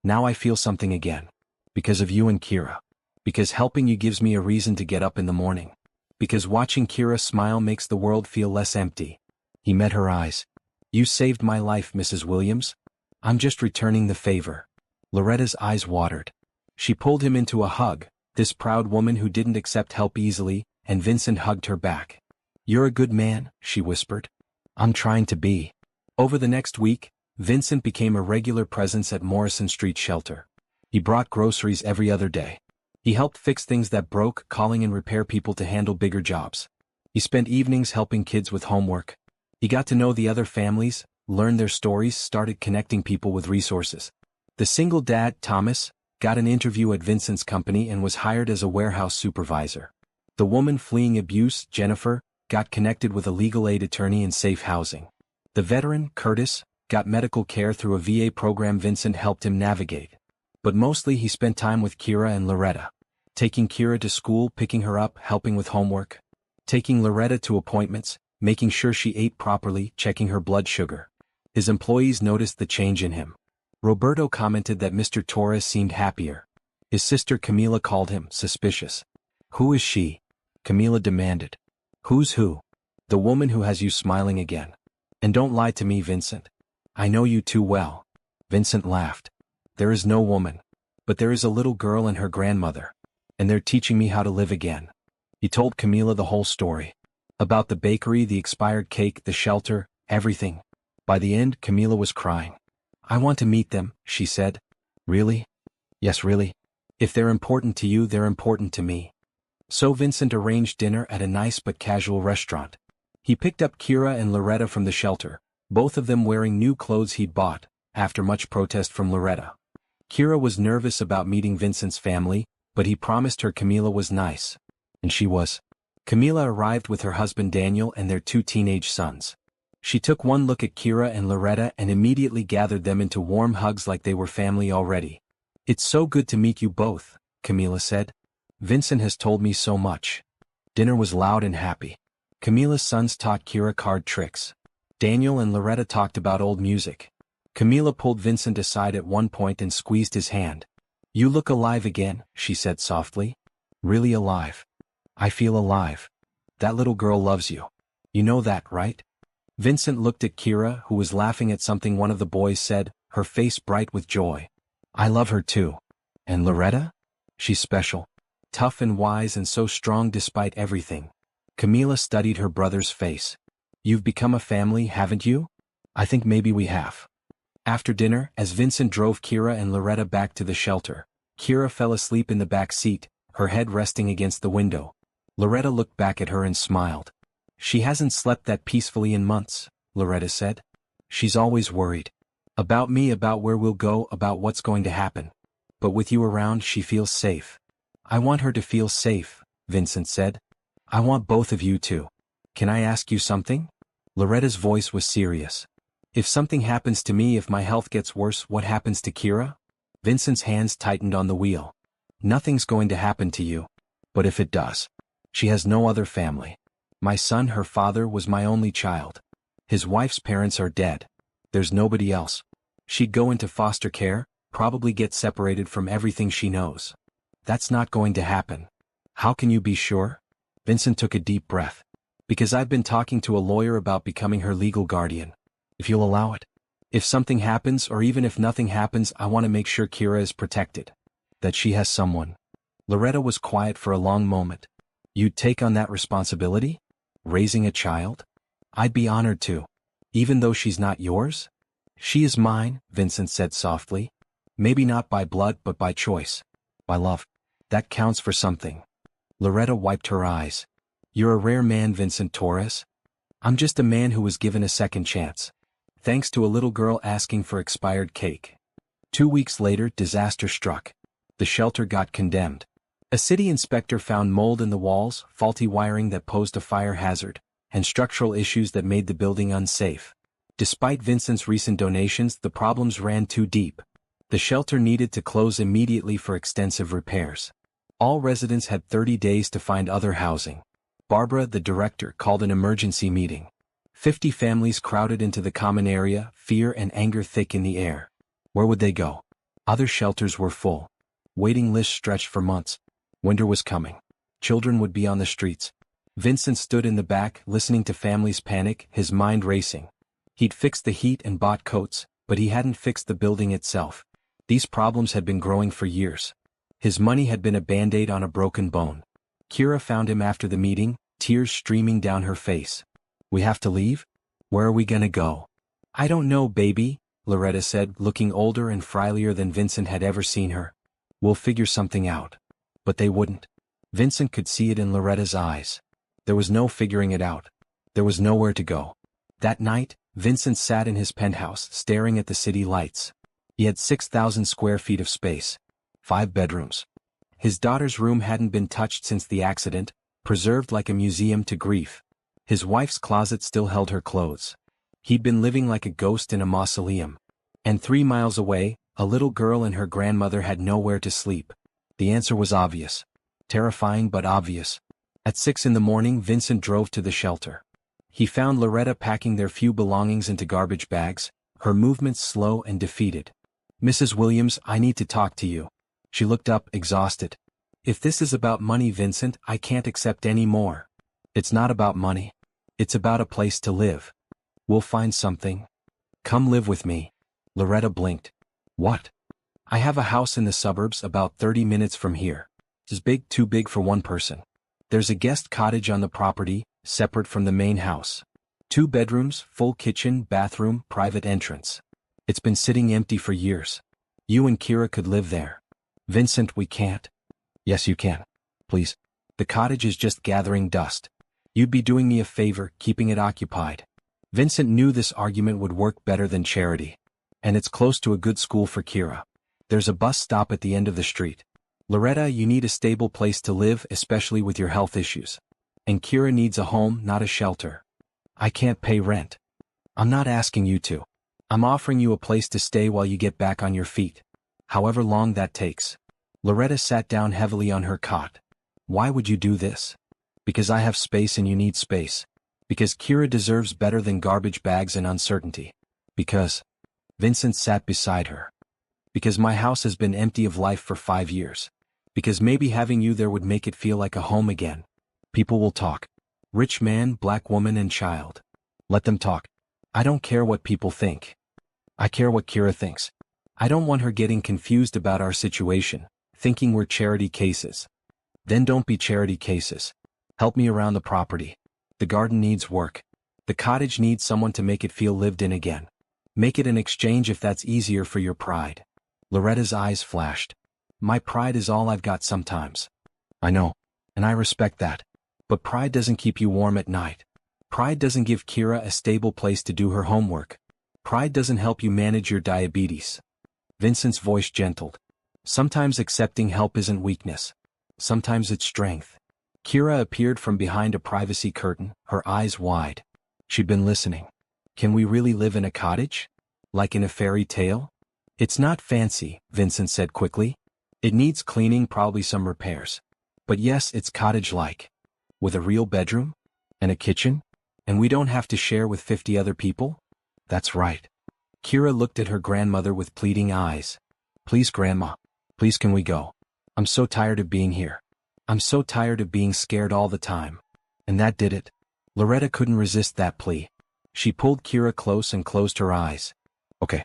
I feel something again. Because of you and Kira. Because helping you gives me a reason to get up in the morning. Because watching Kira smile makes the world feel less empty. He met her eyes. You saved my life, Mrs. Williams. I'm just returning the favor. Loretta's eyes watered. She pulled him into a hug, this proud woman who didn't accept help easily, and Vincent hugged her back. You're a good man, she whispered. I'm trying to be. Over the next week, Vincent became a regular presence at Morrison Street Shelter. He brought groceries every other day. He helped fix things that broke, calling and repair people to handle bigger jobs. He spent evenings helping kids with homework. He got to know the other families, learned their stories, started connecting people with resources. The single dad, Thomas, got an interview at Vincent's company and was hired as a warehouse supervisor. The woman fleeing abuse, Jennifer, got connected with a legal aid attorney in safe housing. The veteran, Curtis, got medical care through a VA program Vincent helped him navigate. But mostly he spent time with Kira and Loretta. Taking Kira to school, picking her up, helping with homework. Taking Loretta to appointments, making sure she ate properly, checking her blood sugar. His employees noticed the change in him. Roberto commented that Mr. Torres seemed happier. His sister Camila called him suspicious. Who is she? Camila demanded. Who's who? The woman who has you smiling again. And don't lie to me, Vincent. I know you too well. Vincent laughed. There is no woman. But there is a little girl and her grandmother. And they're teaching me how to live again. He told Camila the whole story. About the bakery, the expired cake, the shelter, everything. By the end, Camila was crying. I want to meet them, she said. Really? Yes, really. If they're important to you, they're important to me. So Vincent arranged dinner at a nice but casual restaurant. He picked up Kira and Loretta from the shelter, both of them wearing new clothes he'd bought, after much protest from Loretta. Kira was nervous about meeting Vincent's family, but he promised her Camila was nice. And she was. Camila arrived with her husband Daniel and their 2 teenage sons. She took one look at Kira and Loretta and immediately gathered them into warm hugs like they were family already. It's so good to meet you both, Camila said. Vincent has told me so much. Dinner was loud and happy. Camila's sons taught Kira card tricks. Daniel and Loretta talked about old music. Camila pulled Vincent aside at one point and squeezed his hand. You look alive again, she said softly. Really alive. I feel alive. That little girl loves you. You know that, right? Vincent looked at Kira, who was laughing at something one of the boys said, her face bright with joy. I love her too. And Loretta? She's special. Tough and wise and so strong despite everything. Camila studied her brother's face. You've become a family, haven't you? I think maybe we have. After dinner, as Vincent drove Kira and Loretta back to the shelter, Kira fell asleep in the back seat, her head resting against the window. Loretta looked back at her and smiled. She hasn't slept that peacefully in months, Loretta said. She's always worried. About me, about where we'll go, about what's going to happen. But with you around, she feels safe. I want her to feel safe, Vincent said. I want both of you to. Can I ask you something? Loretta's voice was serious. If something happens to me, if my health gets worse, what happens to Kira? Vincent's hands tightened on the wheel. Nothing's going to happen to you. But if it does, she has no other family. My son, her father, was my only child. His wife's parents are dead. There's nobody else. She'd go into foster care, probably get separated from everything she knows. That's not going to happen. How can you be sure? Vincent took a deep breath. Because I've been talking to a lawyer about becoming her legal guardian. If you'll allow it. If something happens, or even if nothing happens, I want to make sure Kira is protected. That she has someone. Loretta was quiet for a long moment. You'd take on that responsibility? Raising a child? I'd be honored to. Even though she's not yours? She is mine, Vincent said softly. Maybe not by blood but by choice. By love. That counts for something. Loretta wiped her eyes. You're a rare man, Vincent Torres. I'm just a man who was given a second chance. Thanks to a little girl asking for expired cake. 2 weeks later, disaster struck. The shelter got condemned. A city inspector found mold in the walls, faulty wiring that posed a fire hazard, and structural issues that made the building unsafe. Despite Vincent's recent donations, the problems ran too deep. The shelter needed to close immediately for extensive repairs. All residents had 30 days to find other housing. Barbara, the director, called an emergency meeting. 50 families crowded into the common area, fear and anger thick in the air. Where would they go? Other shelters were full. Waiting lists stretched for months. Winter was coming. Children would be on the streets. Vincent stood in the back, listening to families panic, his mind racing. He'd fixed the heat and bought coats, but he hadn't fixed the building itself. These problems had been growing for years. His money had been a band-aid on a broken bone. Kira found him after the meeting, tears streaming down her face. We have to leave? Where are we gonna go? I don't know, baby, Loretta said, looking older and frilier than Vincent had ever seen her. We'll figure something out. But they wouldn't. Vincent could see it in Loretta's eyes. There was no figuring it out. There was nowhere to go. That night, Vincent sat in his penthouse, staring at the city lights. He had 6,000 square feet of space. 5 bedrooms. His daughter's room hadn't been touched since the accident, preserved like a museum to grief. His wife's closet still held her clothes. He'd been living like a ghost in a mausoleum. And 3 miles away, a little girl and her grandmother had nowhere to sleep. The answer was obvious. Terrifying but obvious. At 6 in the morning, Vincent drove to the shelter. He found Loretta packing their few belongings into garbage bags, her movements slow and defeated. Mrs. Williams, I need to talk to you. She looked up, exhausted. If this is about money, Vincent, I can't accept any more. It's not about money. It's about a place to live. We'll find something. Come live with me. Loretta blinked. What? I have a house in the suburbs about 30 minutes from here. It's big, too big for one person. There's a guest cottage on the property, separate from the main house. 2 bedrooms, full kitchen, bathroom, private entrance. It's been sitting empty for years. You and Kira could live there. Vincent, we can't. Yes, you can. Please. The cottage is just gathering dust. You'd be doing me a favor, keeping it occupied. Vincent knew this argument would work better than charity. And it's close to a good school for Kira. There's a bus stop at the end of the street. Loretta, you need a stable place to live, especially with your health issues. And Kira needs a home, not a shelter. I can't pay rent. I'm not asking you to. I'm offering you a place to stay while you get back on your feet. However long that takes. Loretta sat down heavily on her cot. Why would you do this? Because I have space and you need space. Because Kira deserves better than garbage bags and uncertainty. Because... Vincent sat beside her. Because my house has been empty of life for 5 years. Because maybe having you there would make it feel like a home again. People will talk. Rich man, black woman and child. Let them talk. I don't care what people think. I care what Kira thinks. I don't want her getting confused about our situation, thinking we're charity cases. Then don't be charity cases. Help me around the property. The garden needs work. The cottage needs someone to make it feel lived in again. Make it an exchange if that's easier for your pride. Loretta's eyes flashed. My pride is all I've got sometimes. I know. And I respect that. But pride doesn't keep you warm at night. Pride doesn't give Kira a stable place to do her homework. Pride doesn't help you manage your diabetes. Vincent's voice gentled. Sometimes accepting help isn't weakness. Sometimes it's strength. Kira appeared from behind a privacy curtain, her eyes wide. She'd been listening. Can we really live in a cottage? Like in a fairy tale? It's not fancy, Vincent said quickly. It needs cleaning, probably some repairs. But yes, it's cottage-like. With a real bedroom? And a kitchen? And we don't have to share with 50 other people? That's right. Kira looked at her grandmother with pleading eyes. Please, Grandma. Please, can we go? I'm so tired of being here. I'm so tired of being scared all the time. And that did it. Loretta couldn't resist that plea. She pulled Kira close and closed her eyes. Okay,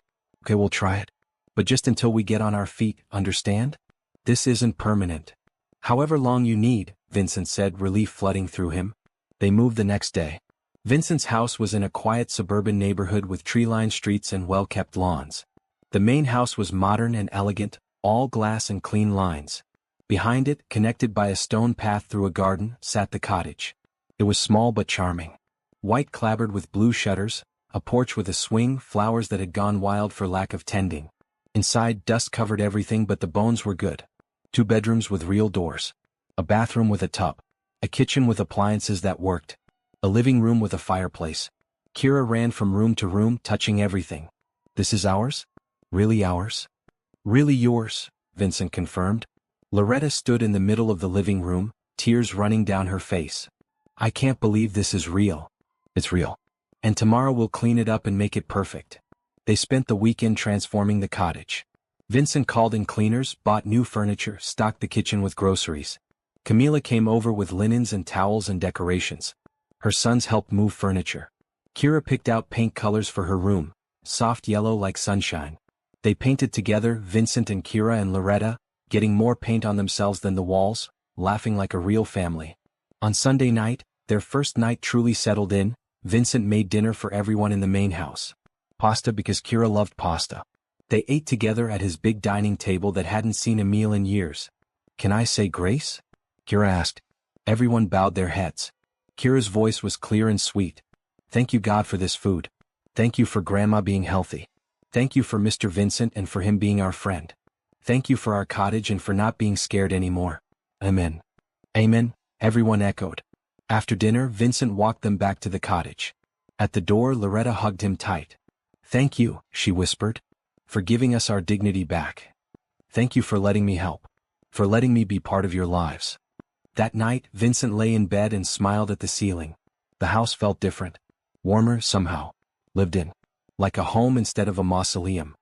we'll try it. But just until we get on our feet, understand? This isn't permanent. However long you need, Vincent said, relief flooding through him. They moved the next day. Vincent's house was in a quiet suburban neighborhood with tree-lined streets and well-kept lawns. The main house was modern and elegant, all glass and clean lines. Behind it, connected by a stone path through a garden, sat the cottage. It was small but charming. White clapboard with blue shutters, a porch with a swing, flowers that had gone wild for lack of tending. Inside, dust covered everything but the bones were good. 2 bedrooms with real doors. A bathroom with a tub. A kitchen with appliances that worked. A living room with a fireplace. Kira ran from room to room, touching everything. This is ours? Really ours? Really yours, Vincent confirmed. Loretta stood in the middle of the living room, tears running down her face. I can't believe this is real. It's real. And tomorrow we'll clean it up and make it perfect. They spent the weekend transforming the cottage. Vincent called in cleaners, bought new furniture, stocked the kitchen with groceries. Camila came over with linens and towels and decorations. Her sons helped move furniture. Kira picked out paint colors for her room, soft yellow like sunshine. They painted together, Vincent and Kira and Loretta, getting more paint on themselves than the walls, laughing like a real family. On Sunday night, their first night truly settled in, Vincent made dinner for everyone in the main house. Pasta because Kira loved pasta. They ate together at his big dining table that hadn't seen a meal in years. Can I say grace? Kira asked. Everyone bowed their heads. Kira's voice was clear and sweet. Thank you, God, for this food. Thank you for Grandma being healthy. Thank you for Mr. Vincent and for him being our friend. Thank you for our cottage and for not being scared anymore. Amen. Amen, everyone echoed. After dinner, Vincent walked them back to the cottage. At the door, Loretta hugged him tight. Thank you, she whispered, for giving us our dignity back. Thank you for letting me help. For letting me be part of your lives. That night, Vincent lay in bed and smiled at the ceiling. The house felt different. Warmer, somehow. Lived in. Like a home instead of a mausoleum.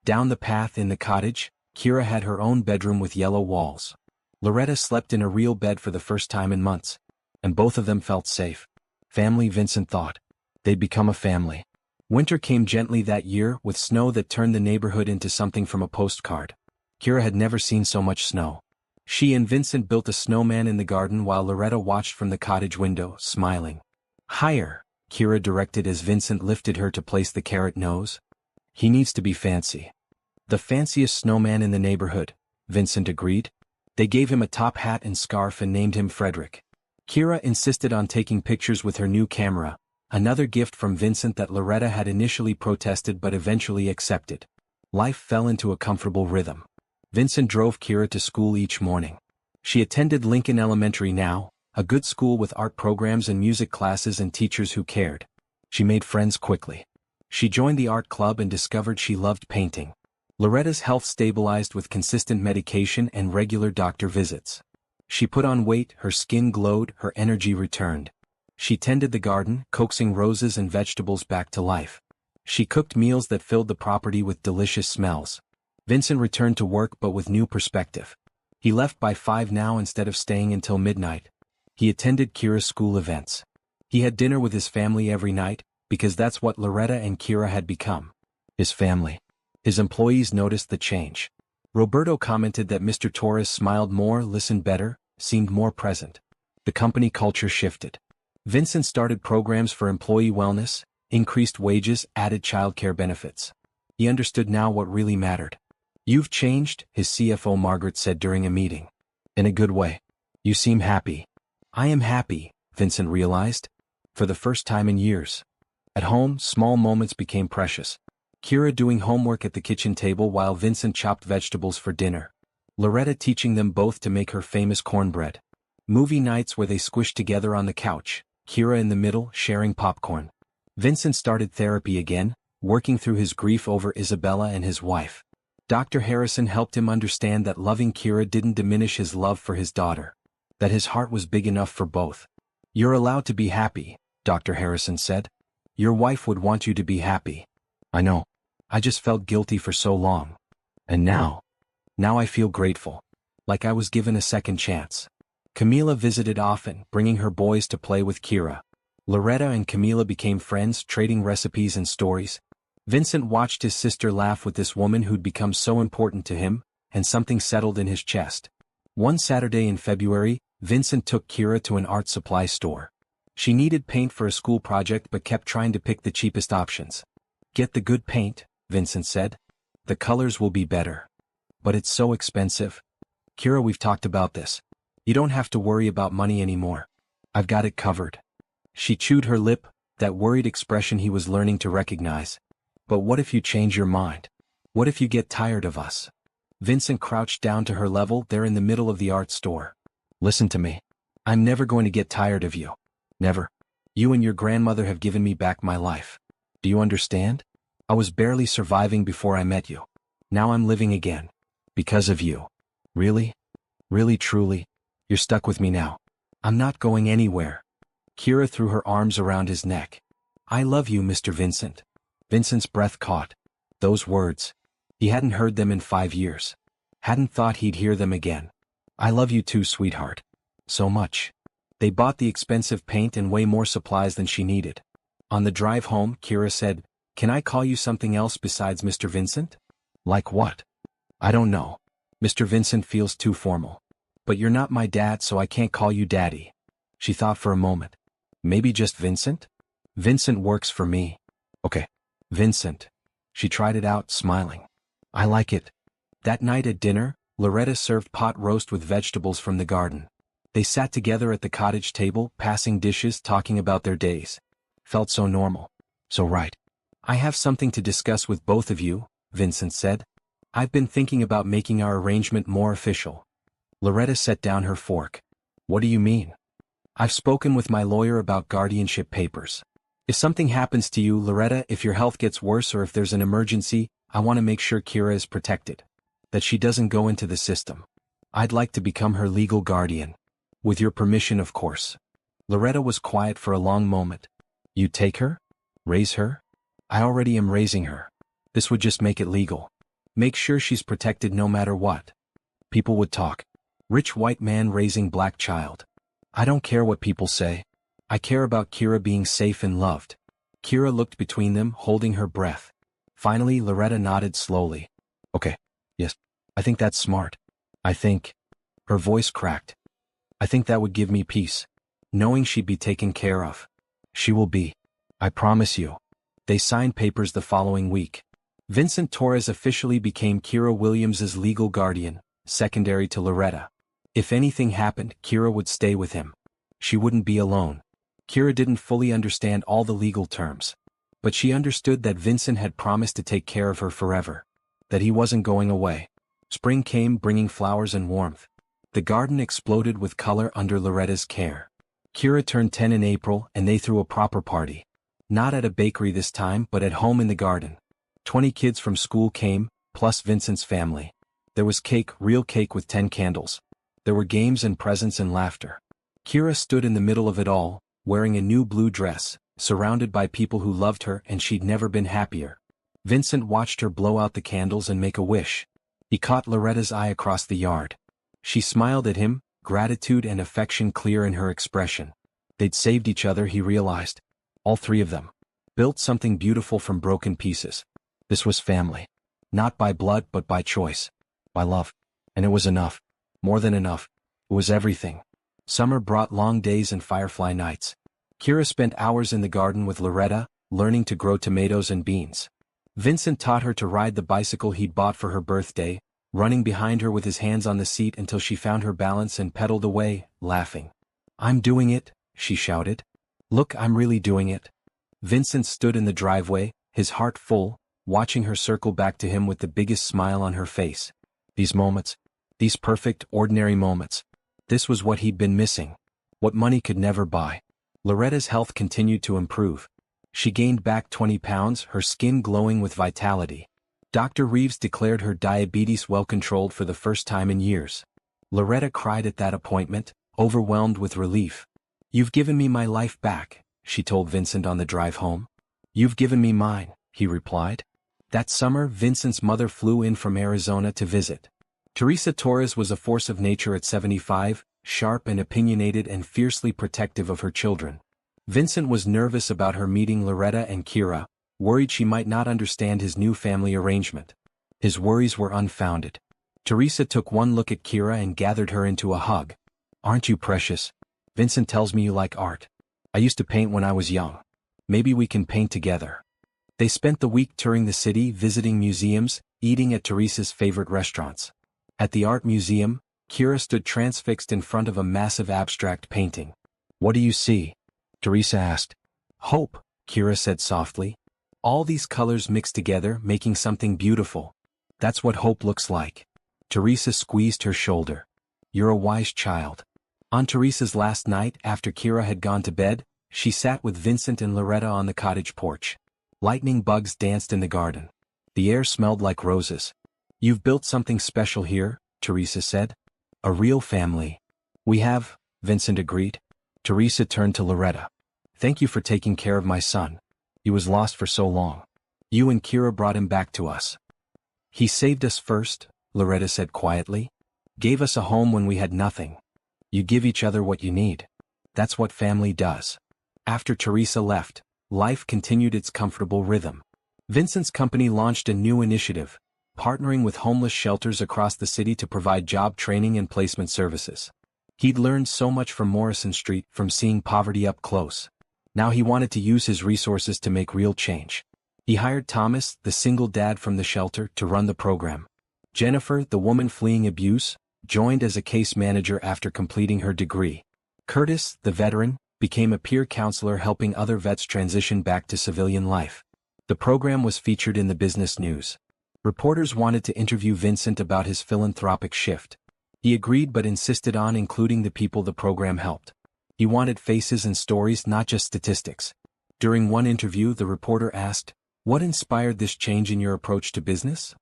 Down the path in the cottage, Kira had her own bedroom with yellow walls. Loretta slept in a real bed for the first time in months. And both of them felt safe. Family, Vincent thought. They'd become a family. Winter came gently that year, with snow that turned the neighborhood into something from a postcard. Kira had never seen so much snow. She and Vincent built a snowman in the garden while Loretta watched from the cottage window, smiling. Higher, Kira directed as Vincent lifted her to place the carrot nose. He needs to be fancy. The fanciest snowman in the neighborhood, Vincent agreed. They gave him a top hat and scarf and named him Frederick. Kira insisted on taking pictures with her new camera, another gift from Vincent that Loretta had initially protested but eventually accepted. Life fell into a comfortable rhythm. Vincent drove Kira to school each morning. She attended Lincoln Elementary now, a good school with art programs and music classes and teachers who cared. She made friends quickly. She joined the art club and discovered she loved painting. Loretta's health stabilized with consistent medication and regular doctor visits. She put on weight, her skin glowed, her energy returned. She tended the garden, coaxing roses and vegetables back to life. She cooked meals that filled the property with delicious smells. Vincent returned to work but with new perspective. He left by 5 now instead of staying until midnight. He attended Kira's school events. He had dinner with his family every night, because that's what Loretta and Kira had become. His family. His employees noticed the change. Roberto commented that Mr. Torres smiled more, listened better, seemed more present. The company culture shifted. Vincent started programs for employee wellness, increased wages, added childcare benefits. He understood now what really mattered. You've changed, his CFO Margaret said during a meeting. In a good way. You seem happy. I am happy, Vincent realized. For the first time in years. At home, small moments became precious. Kira doing homework at the kitchen table while Vincent chopped vegetables for dinner. Loretta teaching them both to make her famous cornbread. Movie nights where they squished together on the couch, Kira in the middle, sharing popcorn. Vincent started therapy again, working through his grief over Isabella and his wife. Dr. Harrison helped him understand that loving Kira didn't diminish his love for his daughter. That his heart was big enough for both. You're allowed to be happy, Dr. Harrison said. Your wife would want you to be happy. I know. I just felt guilty for so long. And now I feel grateful. Like I was given a second chance. Camila visited often, bringing her boys to play with Kira. Loretta and Camila became friends, trading recipes and stories. Vincent watched his sister laugh with this woman who'd become so important to him, and something settled in his chest. One Saturday in February, Vincent took Kira to an art supply store. She needed paint for a school project but kept trying to pick the cheapest options. Get the good paint, Vincent said. The colors will be better. But it's so expensive. Kira, we've talked about this. You don't have to worry about money anymore. I've got it covered. She chewed her lip, that worried expression he was learning to recognize. But what if you change your mind? What if you get tired of us? Vincent crouched down to her level there in the middle of the art store. Listen to me. I'm never going to get tired of you. Never. You and your grandmother have given me back my life. Do you understand? I was barely surviving before I met you. Now I'm living again. Because of you. Really? Really truly? You're stuck with me now. I'm not going anywhere. Kira threw her arms around his neck. I love you, Mr. Vincent. Vincent's breath caught. Those words. He hadn't heard them in 5 years. Hadn't thought he'd hear them again. I love you too, sweetheart. So much. They bought the expensive paint and way more supplies than she needed. On the drive home, Kira said, Can I call you something else besides Mr. Vincent? Like what? I don't know. Mr. Vincent feels too formal. But you're not my dad, so I can't call you daddy. She thought for a moment. Maybe just Vincent? Vincent works for me. Okay. Vincent. She tried it out, smiling. I like it. That night at dinner, Loretta served pot roast with vegetables from the garden. They sat together at the cottage table, passing dishes, talking about their days. Felt so normal. So right. I have something to discuss with both of you, Vincent said. I've been thinking about making our arrangement more official. Loretta set down her fork. What do you mean? I've spoken with my lawyer about guardianship papers. If something happens to you, Loretta, if your health gets worse or if there's an emergency, I want to make sure Kira is protected. That she doesn't go into the system. I'd like to become her legal guardian. With your permission, of course. Loretta was quiet for a long moment. You take her? Raise her? I already am raising her. This would just make it legal. Make sure she's protected no matter what. People would talk. Rich white man raising black child. I don't care what people say. I care about Kira being safe and loved. Kira looked between them, holding her breath. Finally, Loretta nodded slowly. Okay. Yes. I think that's smart. I think. Her voice cracked. I think that would give me peace. Knowing she'd be taken care of. She will be. I promise you. They signed papers the following week. Vincent Torres officially became Kira Williams's legal guardian, secondary to Loretta. If anything happened, Kira would stay with him. She wouldn't be alone. Kira didn't fully understand all the legal terms. But she understood that Vincent had promised to take care of her forever. That he wasn't going away. Spring came, bringing flowers and warmth. The garden exploded with color under Loretta's care. Kira turned 10 in April and they threw a proper party. Not at a bakery this time, but at home in the garden. 20 kids from school came, plus Vincent's family. There was cake, real cake with 10 candles. There were games and presents and laughter. Kira stood in the middle of it all, wearing a new blue dress, surrounded by people who loved her, and she'd never been happier. Vincent watched her blow out the candles and make a wish. He caught Loretta's eye across the yard. She smiled at him, gratitude and affection clear in her expression. They'd saved each other, he realized. All three of them. Built something beautiful from broken pieces. This was family. Not by blood but by choice. By love. And it was enough. More than enough. It was everything. Summer brought long days and firefly nights. Kira spent hours in the garden with Loretta, learning to grow tomatoes and beans. Vincent taught her to ride the bicycle he'd bought for her birthday, running behind her with his hands on the seat until she found her balance and pedaled away, laughing. I'm doing it, she shouted. Look, I'm really doing it. Vincent stood in the driveway, his heart full, watching her circle back to him with the biggest smile on her face. These moments. These perfect, ordinary moments. This was what he'd been missing. What money could never buy. Loretta's health continued to improve. She gained back 20 pounds, her skin glowing with vitality. Dr. Reeves declared her diabetes well controlled for the first time in years. Loretta cried at that appointment, overwhelmed with relief. "You've given me my life back," she told Vincent on the drive home. "You've given me mine," he replied. That summer, Vincent's mother flew in from Arizona to visit. Teresa Torres was a force of nature at 75, sharp and opinionated and fiercely protective of her children. Vincent was nervous about her meeting Loretta and Kira, worried she might not understand his new family arrangement. His worries were unfounded. Teresa took one look at Kira and gathered her into a hug. "Aren't you precious? Vincent tells me you like art. I used to paint when I was young. Maybe we can paint together." They spent the week touring the city, visiting museums, eating at Teresa's favorite restaurants. At the art museum, Kira stood transfixed in front of a massive abstract painting. "What do you see?" Teresa asked. "Hope," Kira said softly. "All these colors mixed together, making something beautiful. That's what hope looks like." Teresa squeezed her shoulder. "You're a wise child." On Teresa's last night, after Kira had gone to bed, she sat with Vincent and Loretta on the cottage porch. Lightning bugs danced in the garden. The air smelled like roses. "You've built something special here," Teresa said. "A real family." "We have," Vincent agreed. Teresa turned to Loretta. "Thank you for taking care of my son. He was lost for so long. You and Kira brought him back to us." "He saved us first," Loretta said quietly. "Gave us a home when we had nothing. You give each other what you need. That's what family does." After Teresa left, life continued its comfortable rhythm. Vincent's company launched a new initiative, partnering with homeless shelters across the city to provide job training and placement services. He'd learned so much from Morrison Street, from seeing poverty up close. Now he wanted to use his resources to make real change. He hired Thomas, the single dad from the shelter, to run the program. Jennifer, the woman fleeing abuse, joined as a case manager after completing her degree. Curtis, the veteran, became a peer counselor helping other vets transition back to civilian life. The program was featured in the business news. Reporters wanted to interview Vincent about his philanthropic shift. He agreed but insisted on including the people the program helped. He wanted faces and stories, not just statistics. During one interview, the reporter asked, "What inspired this change in your approach to business?"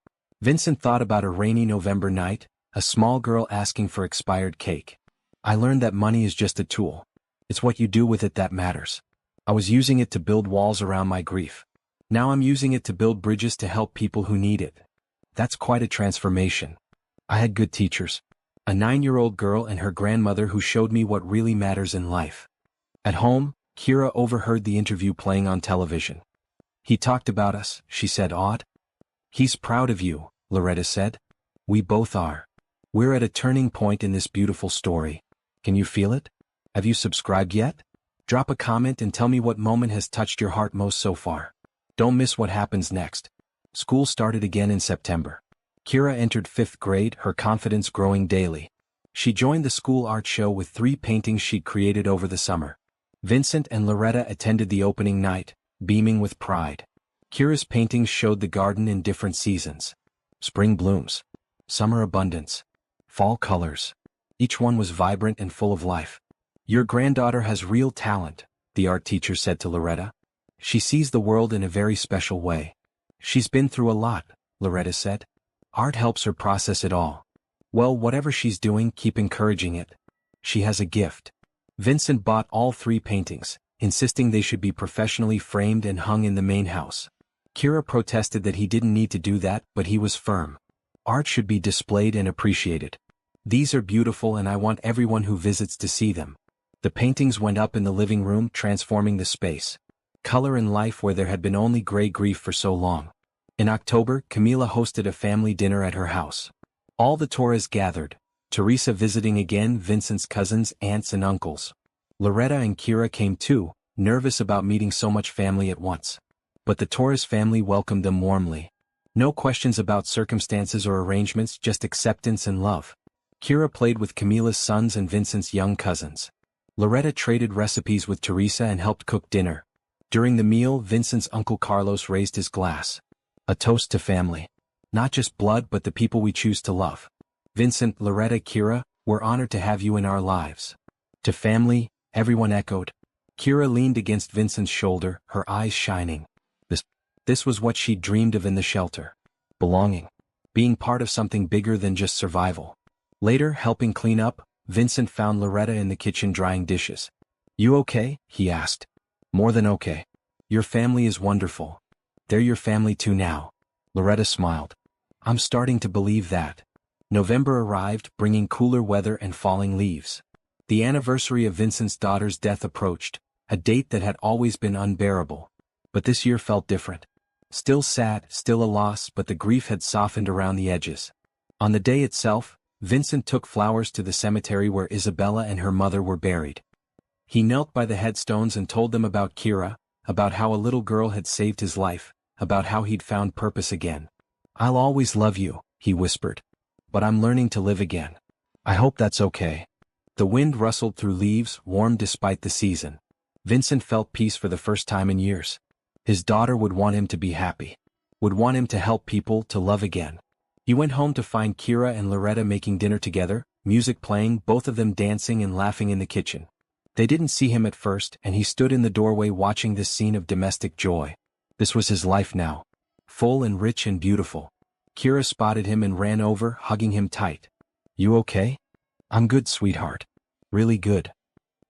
Vincent thought about a rainy November night, a small girl asking for expired cake. "I learned that money is just a tool. It's what you do with it that matters. I was using it to build walls around my grief. Now I'm using it to build bridges to help people who need it." That's quite a transformation. "I had good teachers. A 9-year-old girl and her grandmother who showed me what really matters in life." At home, Kira overheard the interview playing on television. "He talked about us," she said, awed. "He's proud of you," Loretta said. "We both are. We're at a turning point in this beautiful story. Can you feel it? Have you subscribed yet? Drop a comment and tell me what moment has touched your heart most so far. Don't miss what happens next. School started again in September. Kira entered 5th grade, her confidence growing daily. She joined the school art show with 3 paintings she'd created over the summer. Vincent and Loretta attended the opening night, beaming with pride. Kira's paintings showed the garden in different seasons. Spring blooms, summer abundance, fall colors. Each one was vibrant and full of life. "Your granddaughter has real talent," the art teacher said to Loretta. "She sees the world in a very special way." "She's been through a lot," Loretta said. "Art helps her process it all." "Well, whatever she's doing, keep encouraging it. She has a gift." Vincent bought all 3 paintings, insisting they should be professionally framed and hung in the main house. Kira protested that he didn't need to do that, but he was firm. "Art should be displayed and appreciated. These are beautiful and I want everyone who visits to see them." The paintings went up in the living room, transforming the space. Color and life where there had been only gray grief for so long. In October, Camila hosted a family dinner at her house. All the Torres gathered, Teresa visiting again, Vincent's cousins, aunts and uncles. Loretta and Kira came too, nervous about meeting so much family at once. But the Torres family welcomed them warmly. No questions about circumstances or arrangements, just acceptance and love. Kira played with Camila's sons and Vincent's young cousins. Loretta traded recipes with Teresa and helped cook dinner. During the meal, Vincent's uncle Carlos raised his glass. A toast to family. Not just blood but the people we choose to love. "Vincent, Loretta, Kira, we're honored to have you in our lives." "To family," everyone echoed. Kira leaned against Vincent's shoulder, her eyes shining. This was what she'd dreamed of in the shelter. Belonging. Being part of something bigger than just survival. Later, helping clean up, Vincent found Loretta in the kitchen drying dishes. You okay? He asked. More than okay. Your family is wonderful. They're your family too now. Loretta smiled. I'm starting to believe that. November arrived, bringing cooler weather and falling leaves. The anniversary of Vincent's daughter's death approached, a date that had always been unbearable. But this year felt different. Still sad, still a loss, but the grief had softened around the edges. On the day itself, Vincent took flowers to the cemetery where Isabella and her mother were buried. He knelt by the headstones and told them about Kira, about how a little girl had saved his life, about how he'd found purpose again. I'll always love you, he whispered. But I'm learning to live again. I hope that's okay. The wind rustled through leaves, warm despite the season. Vincent felt peace for the first time in years. His daughter would want him to be happy. Would want him to help people, to love again. He went home to find Kira and Loretta making dinner together, music playing, both of them dancing and laughing in the kitchen. They didn't see him at first, and he stood in the doorway watching this scene of domestic joy. This was his life now. Full and rich and beautiful. Kira spotted him and ran over, hugging him tight. You okay? I'm good, sweetheart. Really good.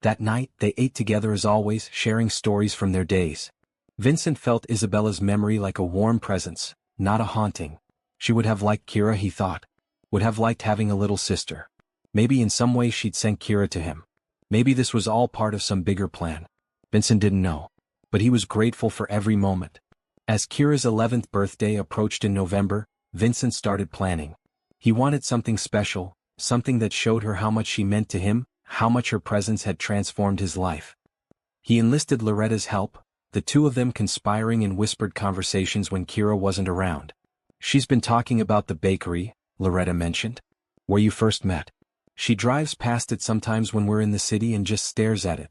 That night, they ate together as always, sharing stories from their days. Vincent felt Isabella's memory like a warm presence, not a haunting. She would have liked Kira, he thought. Would have liked having a little sister. Maybe in some way she'd sent Kira to him. Maybe this was all part of some bigger plan. Vincent didn't know. But he was grateful for every moment. As Kira's 11th birthday approached in November, Vincent started planning. He wanted something special, something that showed her how much she meant to him, how much her presence had transformed his life. He enlisted Loretta's help, the two of them conspiring in whispered conversations when Kira wasn't around. She's been talking about the bakery, Loretta mentioned. Where you first met. She drives past it sometimes when we're in the city and just stares at it.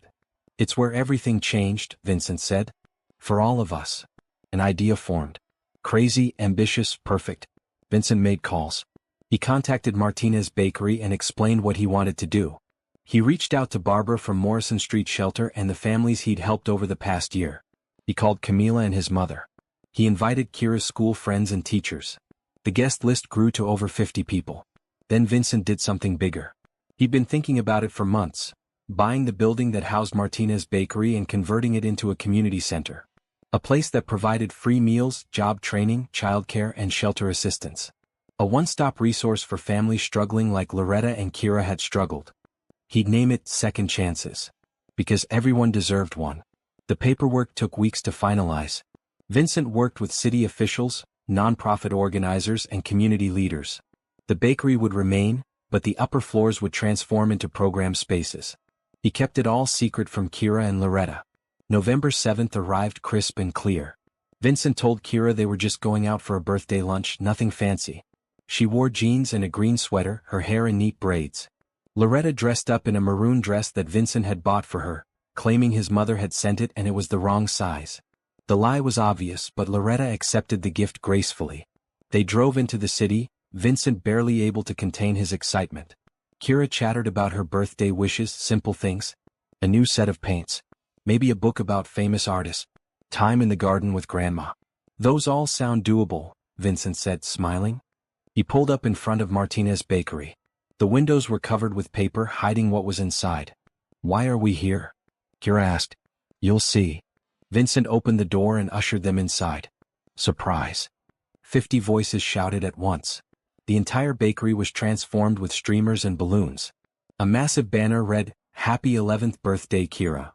It's where everything changed, Vincent said. For all of us. An idea formed. Crazy, ambitious, perfect. Vincent made calls. He contacted Martinez Bakery and explained what he wanted to do. He reached out to Barbara from Morrison Street Shelter and the families he'd helped over the past year. He called Camila and his mother. He invited Kira's school friends and teachers. The guest list grew to over 50 people. Then Vincent did something bigger. He'd been thinking about it for months, buying the building that housed Martinez Bakery and converting it into a community center. A place that provided free meals, job training, childcare, and shelter assistance. A one-stop resource for families struggling like Loretta and Kira had struggled. He'd name it Second Chances. Because everyone deserved one. The paperwork took weeks to finalize. Vincent worked with city officials, nonprofit organizers, and community leaders. The bakery would remain, but the upper floors would transform into program spaces. He kept it all secret from Kira and Loretta. November 7th arrived crisp and clear. Vincent told Kira they were just going out for a birthday lunch, nothing fancy. She wore jeans and a green sweater, her hair in neat braids. Loretta dressed up in a maroon dress that Vincent had bought for her, claiming his mother had sent it and it was the wrong size. The lie was obvious, but Loretta accepted the gift gracefully. They drove into the city, Vincent barely able to contain his excitement. Kira chattered about her birthday wishes, simple things. A new set of paints. Maybe a book about famous artists. Time in the garden with Grandma. Those all sound doable, Vincent said, smiling. He pulled up in front of Martinez Bakery. The windows were covered with paper hiding what was inside. Why are we here? Kira asked. You'll see. Vincent opened the door and ushered them inside. Surprise. 50 voices shouted at once. The entire bakery was transformed with streamers and balloons. A massive banner read, Happy 11th Birthday Kira.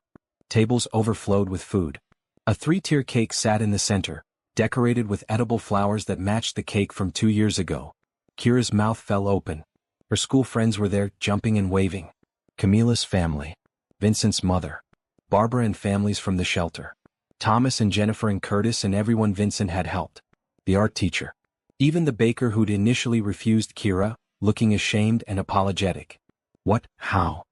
Tables overflowed with food. A 3-tier cake sat in the center, decorated with edible flowers that matched the cake from 2 years ago. Kira's mouth fell open. Her school friends were there, jumping and waving. Camila's family. Vincent's mother. Barbara and families from the shelter. Thomas and Jennifer and Curtis and everyone Vincent had helped. The art teacher. Even the baker who'd initially refused Kira, looking ashamed and apologetic. What? How?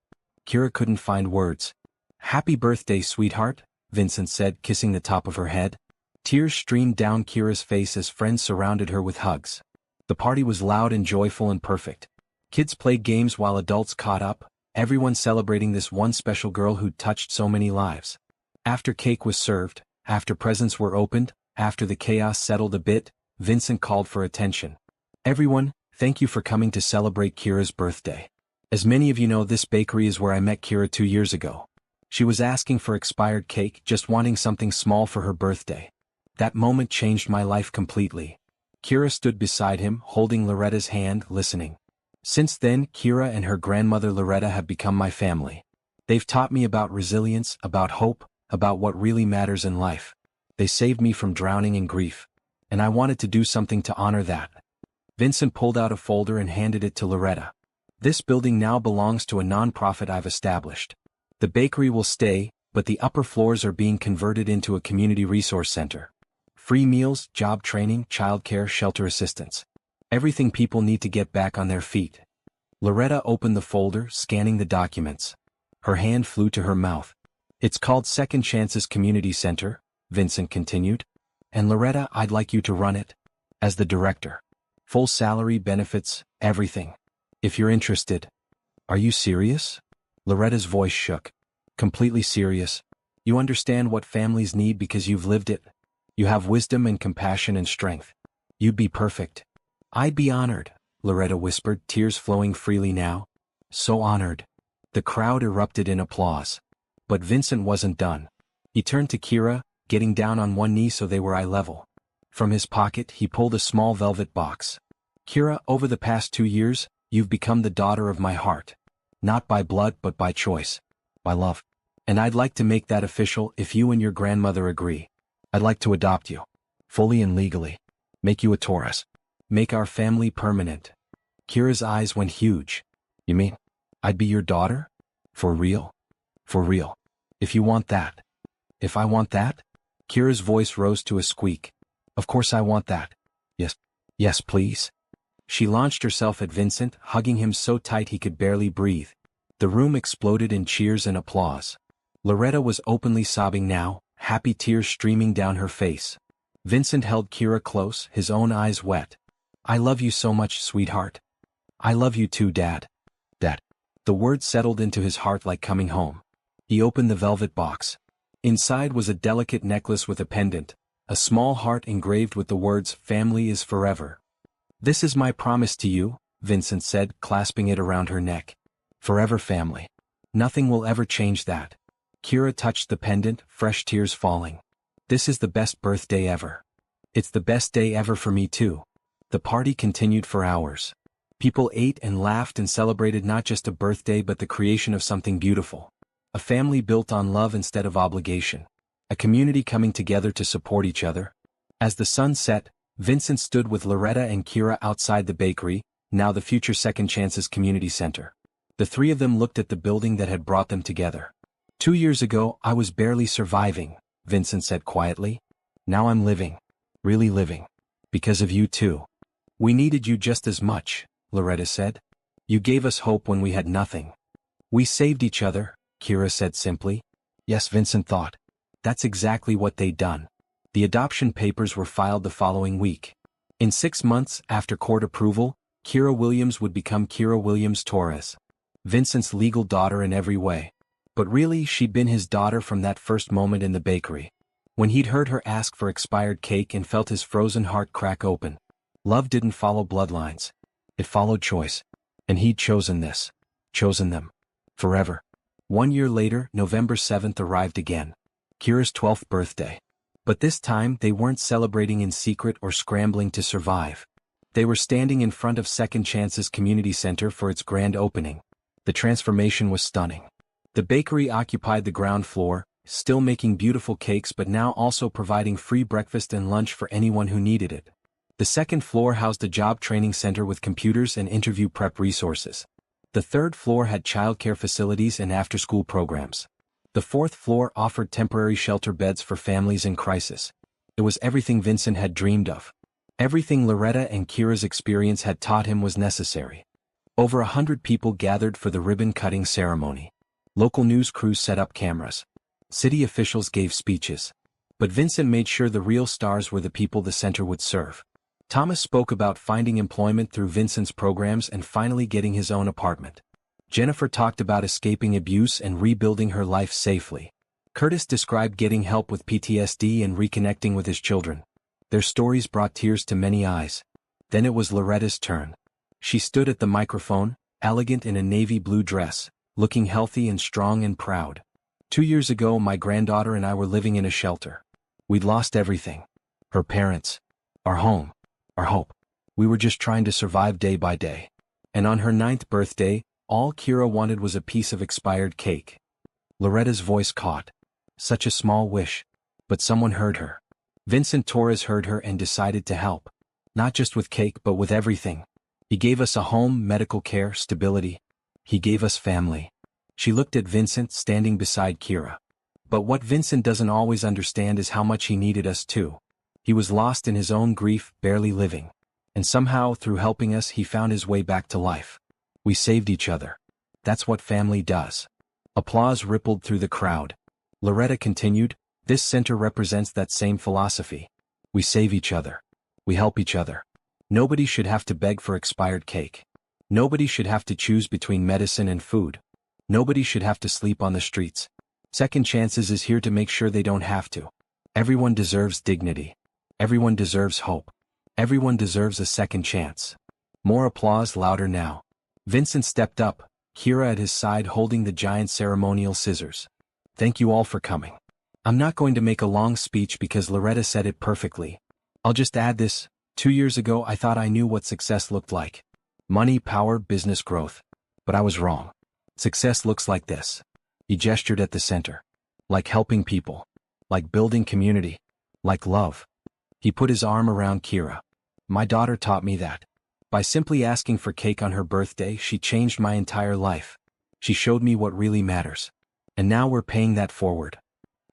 Kira couldn't find words. Happy birthday, sweetheart, Vincent said, kissing the top of her head. Tears streamed down Kira's face as friends surrounded her with hugs. The party was loud and joyful and perfect. Kids played games while adults caught up, everyone celebrating this one special girl who'd touched so many lives. After cake was served, after presents were opened, after the chaos settled a bit, Vincent called for attention. Everyone, thank you for coming to celebrate Kira's birthday. As many of you know, this bakery is where I met Kira 2 years ago. She was asking for expired cake, just wanting something small for her birthday. That moment changed my life completely. Kira stood beside him, holding Loretta's hand, listening. Since then, Kira and her grandmother Loretta have become my family. They've taught me about resilience, about hope, about what really matters in life. They saved me from drowning in grief. And I wanted to do something to honor that. Vincent pulled out a folder and handed it to Loretta. This building now belongs to a non-profit I've established. The bakery will stay, but the upper floors are being converted into a community resource center. Free meals, job training, childcare, shelter assistance. Everything people need to get back on their feet. Loretta opened the folder, scanning the documents. Her hand flew to her mouth. It's called Second Chances Community Center, Vincent continued. And Loretta, I'd like you to run it. As the director. Full salary, benefits, everything. If you're interested. Are you serious? Loretta's voice shook. Completely serious. You understand what families need because you've lived it. You have wisdom and compassion and strength. You'd be perfect. I'd be honored, Loretta whispered, tears flowing freely now. So honored. The crowd erupted in applause. But Vincent wasn't done. He turned to Kira, getting down on one knee so they were eye level. From his pocket, he pulled a small velvet box. Kira, over the past 2 years, you've become the daughter of my heart. Not by blood but by choice. By love. And I'd like to make that official if you and your grandmother agree. I'd like to adopt you. Fully and legally. Make you a Taurus. Make our family permanent. Kira's eyes went huge. You mean, I'd be your daughter? For real? For real. If you want that. If I want that? Kira's voice rose to a squeak. Of course I want that. Yes. Yes, please. She launched herself at Vincent, hugging him so tight he could barely breathe. The room exploded in cheers and applause. Loretta was openly sobbing now, happy tears streaming down her face. Vincent held Kira close, his own eyes wet. I love you so much, sweetheart. I love you too, Dad. Dad. The words settled into his heart like coming home. He opened the velvet box. Inside was a delicate necklace with a pendant, a small heart engraved with the words, "Family is forever." This is my promise to you, Vincent said, clasping it around her neck. Forever family. Nothing will ever change that. Kira touched the pendant, fresh tears falling. This is the best birthday ever. It's the best day ever for me too. The party continued for hours. People ate and laughed and celebrated not just a birthday but the creation of something beautiful. A family built on love instead of obligation. A community coming together to support each other. As the sun set, Vincent stood with Loretta and Kira outside the bakery, now the future Second Chances Community Center. The three of them looked at the building that had brought them together. 2 years ago, I was barely surviving, Vincent said quietly. Now I'm living. Really living. Because of you too. We needed you just as much, Loretta said. You gave us hope when we had nothing. We saved each other, Kira said simply. Yes, Vincent thought. That's exactly what they'd done. The adoption papers were filed the following week. In 6 months after court approval, Kira Williams would become Kira Williams Torres. Vincent's legal daughter in every way. But really, she'd been his daughter from that first moment in the bakery. When he'd heard her ask for expired cake and felt his frozen heart crack open. Love didn't follow bloodlines. It followed choice. And he'd chosen this. Chosen them. Forever. 1 year later, November 7th arrived again. Kira's 12th birthday. But this time, they weren't celebrating in secret or scrambling to survive. They were standing in front of Second Chances Community Center for its grand opening. The transformation was stunning. The bakery occupied the ground floor, still making beautiful cakes but now also providing free breakfast and lunch for anyone who needed it. The second floor housed a job training center with computers and interview prep resources. The third floor had childcare facilities and after-school programs. The fourth floor offered temporary shelter beds for families in crisis. It was everything Vincent had dreamed of. Everything Loretta and Kira's experience had taught him was necessary. Over 100 people gathered for the ribbon-cutting ceremony. Local news crews set up cameras. City officials gave speeches. But Vincent made sure the real stars were the people the center would serve. Thomas spoke about finding employment through Vincent's programs and finally getting his own apartment. Jennifer talked about escaping abuse and rebuilding her life safely. Curtis described getting help with PTSD and reconnecting with his children. Their stories brought tears to many eyes. Then it was Loretta's turn. She stood at the microphone, elegant in a navy blue dress, looking healthy and strong and proud. 2 years ago my granddaughter and I were living in a shelter. We'd lost everything. Her parents. Our home. Our hope. We were just trying to survive day by day. And on her 9th birthday, all Kira wanted was a piece of expired cake. Loretta's voice caught. Such a small wish. But someone heard her. Vincent Torres heard her and decided to help. Not just with cake but with everything. He gave us a home, medical care, stability. He gave us family. She looked at Vincent standing beside Kira. But what Vincent doesn't always understand is how much he needed us too. He was lost in his own grief, barely living. And somehow, through helping us, he found his way back to life. We saved each other. That's what family does. Applause rippled through the crowd. Loretta continued, "This center represents that same philosophy. We save each other. We help each other. Nobody should have to beg for expired cake. Nobody should have to choose between medicine and food. Nobody should have to sleep on the streets. Second Chances is here to make sure they don't have to. Everyone deserves dignity. Everyone deserves hope. Everyone deserves a second chance." More applause, louder now. Vincent stepped up, Kira at his side holding the giant ceremonial scissors. "Thank you all for coming. I'm not going to make a long speech because Loretta said it perfectly. I'll just add this: 2 years ago I thought I knew what success looked like. Money, power, business growth. But I was wrong. Success looks like this." He gestured at the center. "Like helping people. Like building community. Like love." He put his arm around Kira. "My daughter taught me that. By simply asking for cake on her birthday, she changed my entire life. She showed me what really matters. And now we're paying that forward."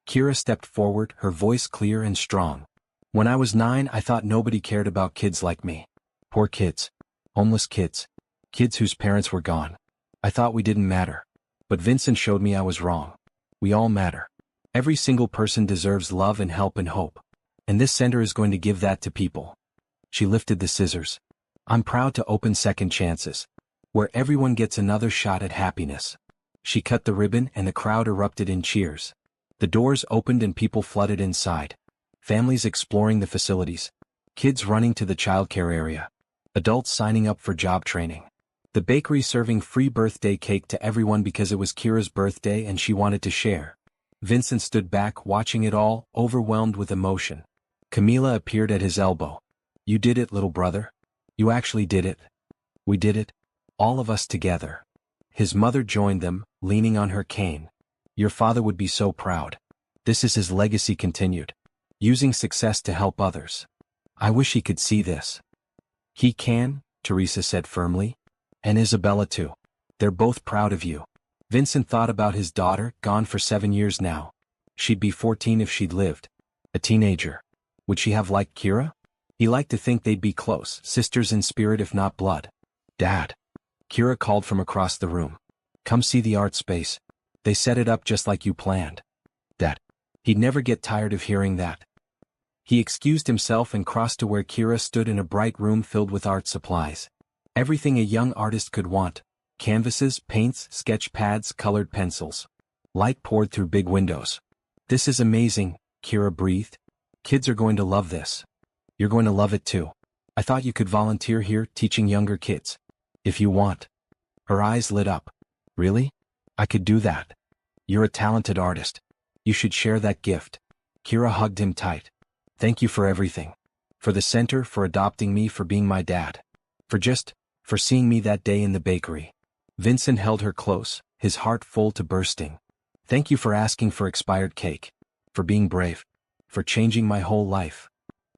Kira stepped forward, her voice clear and strong. "When I was 9, I thought nobody cared about kids like me. Poor kids. Homeless kids. Kids whose parents were gone. I thought we didn't matter. But Vincent showed me I was wrong. We all matter. Every single person deserves love and help and hope. And this center is going to give that to people." She lifted the scissors. "I'm proud to open Second Chances, where everyone gets another shot at happiness." She cut the ribbon and the crowd erupted in cheers. The doors opened and people flooded inside. Families exploring the facilities. Kids running to the childcare area. Adults signing up for job training. The bakery serving free birthday cake to everyone because it was Kira's birthday and she wanted to share. Vincent stood back watching it all, overwhelmed with emotion. Camila appeared at his elbow. "You did it, little brother. You actually did it. We did it. All of us together." His mother joined them, leaning on her cane. "Your father would be so proud. This is his legacy," continued. "Using success to help others. I wish he could see this." "He can," Teresa said firmly. "And Isabella too. They're both proud of you." Vincent thought about his daughter, gone for 7 years now. She'd be 14 if she'd lived. A teenager. Would she have liked Kira? He liked to think they'd be close, sisters in spirit if not blood. "Dad." Kira called from across the room. "Come see the art space. They set it up just like you planned." Dad. He'd never get tired of hearing that. He excused himself and crossed to where Kira stood in a bright room filled with art supplies. Everything a young artist could want. Canvases, paints, sketch pads, colored pencils. Light poured through big windows. "This is amazing," Kira breathed. "Kids are going to love this. You're going to love it too. I thought you could volunteer here teaching younger kids. If you want." Her eyes lit up. "Really? I could do that. You're a talented artist. You should share that gift." Kira hugged him tight. "Thank you for everything. For the center, for adopting me, for being my dad. For seeing me that day in the bakery." Vincent held her close, his heart full to bursting. "Thank you for asking for expired cake. For being brave. For changing my whole life."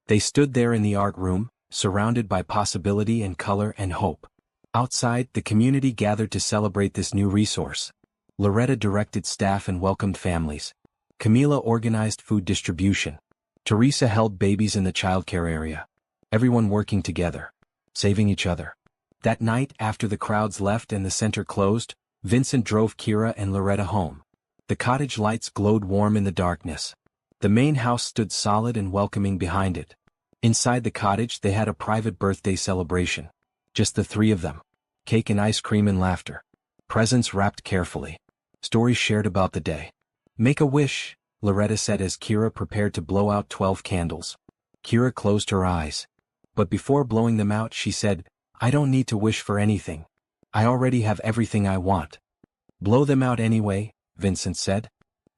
They stood there in the art room, surrounded by possibility and color and hope. Outside, the community gathered to celebrate this new resource. Loretta directed staff and welcomed families. Camila organized food distribution. Teresa held babies in the childcare area. Everyone working together. Saving each other. That night, after the crowds left and the center closed, Vincent drove Kira and Loretta home. The cottage lights glowed warm in the darkness. The main house stood solid and welcoming behind it. Inside the cottage they had a private birthday celebration. Just the three of them. Cake and ice cream and laughter. Presents wrapped carefully. Stories shared about the day. "Make a wish," Loretta said as Kira prepared to blow out 12 candles. Kira closed her eyes. But before blowing them out she said, "I don't need to wish for anything. I already have everything I want." "Blow them out anyway," Vincent said.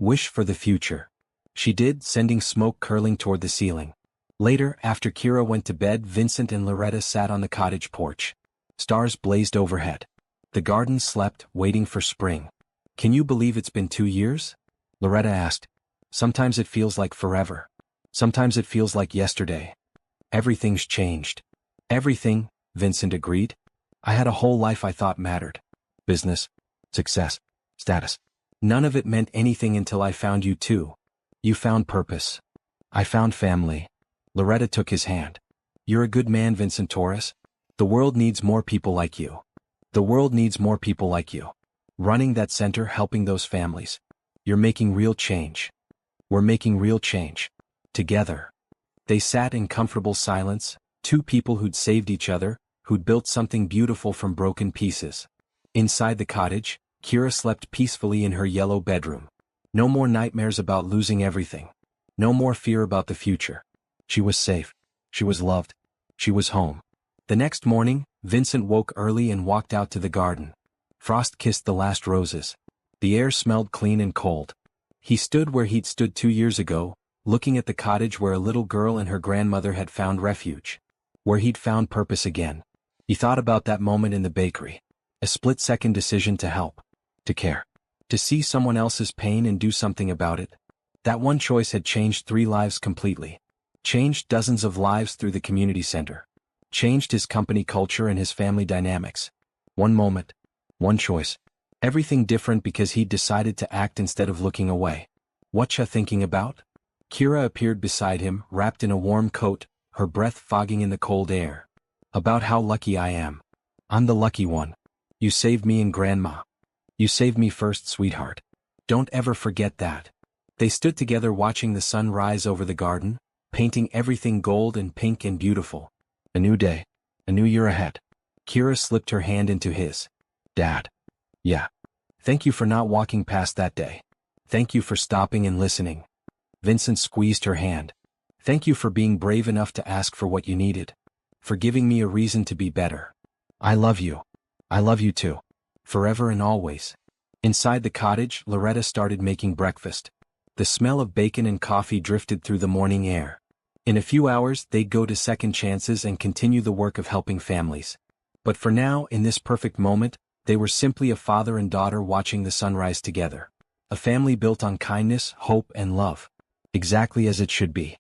Wish for the future. She did, sending smoke curling toward the ceiling. Later, after Kira went to bed, Vincent and Loretta sat on the cottage porch. Stars blazed overhead. The garden slept, waiting for spring. Can you believe it's been 2 years? Loretta asked. Sometimes it feels like forever. Sometimes it feels like yesterday. Everything's changed. Everything, Vincent agreed. I had a whole life I thought mattered. Business, success, status. None of it meant anything until I found you too. You found purpose. I found family. Loretta took his hand. You're a good man, Vincent Torres. The world needs more people like you. The world needs more people like you. Running that center, helping those families. You're making real change. We're making real change. Together. They sat in comfortable silence, two people who'd saved each other, who'd built something beautiful from broken pieces. Inside the cottage, Kira slept peacefully in her yellow bedroom. No more nightmares about losing everything. No more fear about the future. She was safe. She was loved. She was home. The next morning, Vincent woke early and walked out to the garden. Frost kissed the last roses. The air smelled clean and cold. He stood where he'd stood 2 years ago, looking at the cottage where a little girl and her grandmother had found refuge. Where he'd found purpose again. He thought about that moment in the bakery. A split-second decision to help. To care. To see someone else's pain and do something about it. That one choice had changed 3 lives completely. Changed dozens of lives through the community center. Changed his company culture and his family dynamics. One moment. One choice. Everything different because he'd decided to act instead of looking away. Whatcha thinking about? Kira appeared beside him, wrapped in a warm coat, her breath fogging in the cold air. About how lucky I am. I'm the lucky one. You saved me and Grandma. You saved me first, sweetheart. Don't ever forget that. They stood together watching the sun rise over the garden, painting everything gold and pink and beautiful. A new day. A new year ahead. Kira slipped her hand into his. Dad. Yeah. Thank you for not walking past that day. Thank you for stopping and listening. Vincent squeezed her hand. Thank you for being brave enough to ask for what you needed. For giving me a reason to be better. I love you. I love you too. Forever and always. Inside the cottage, Loretta started making breakfast. The smell of bacon and coffee drifted through the morning air. In a few hours, they'd go to Second Chances and continue the work of helping families. But for now, in this perfect moment, they were simply a father and daughter watching the sunrise together. A family built on kindness, hope, and love. Exactly as it should be.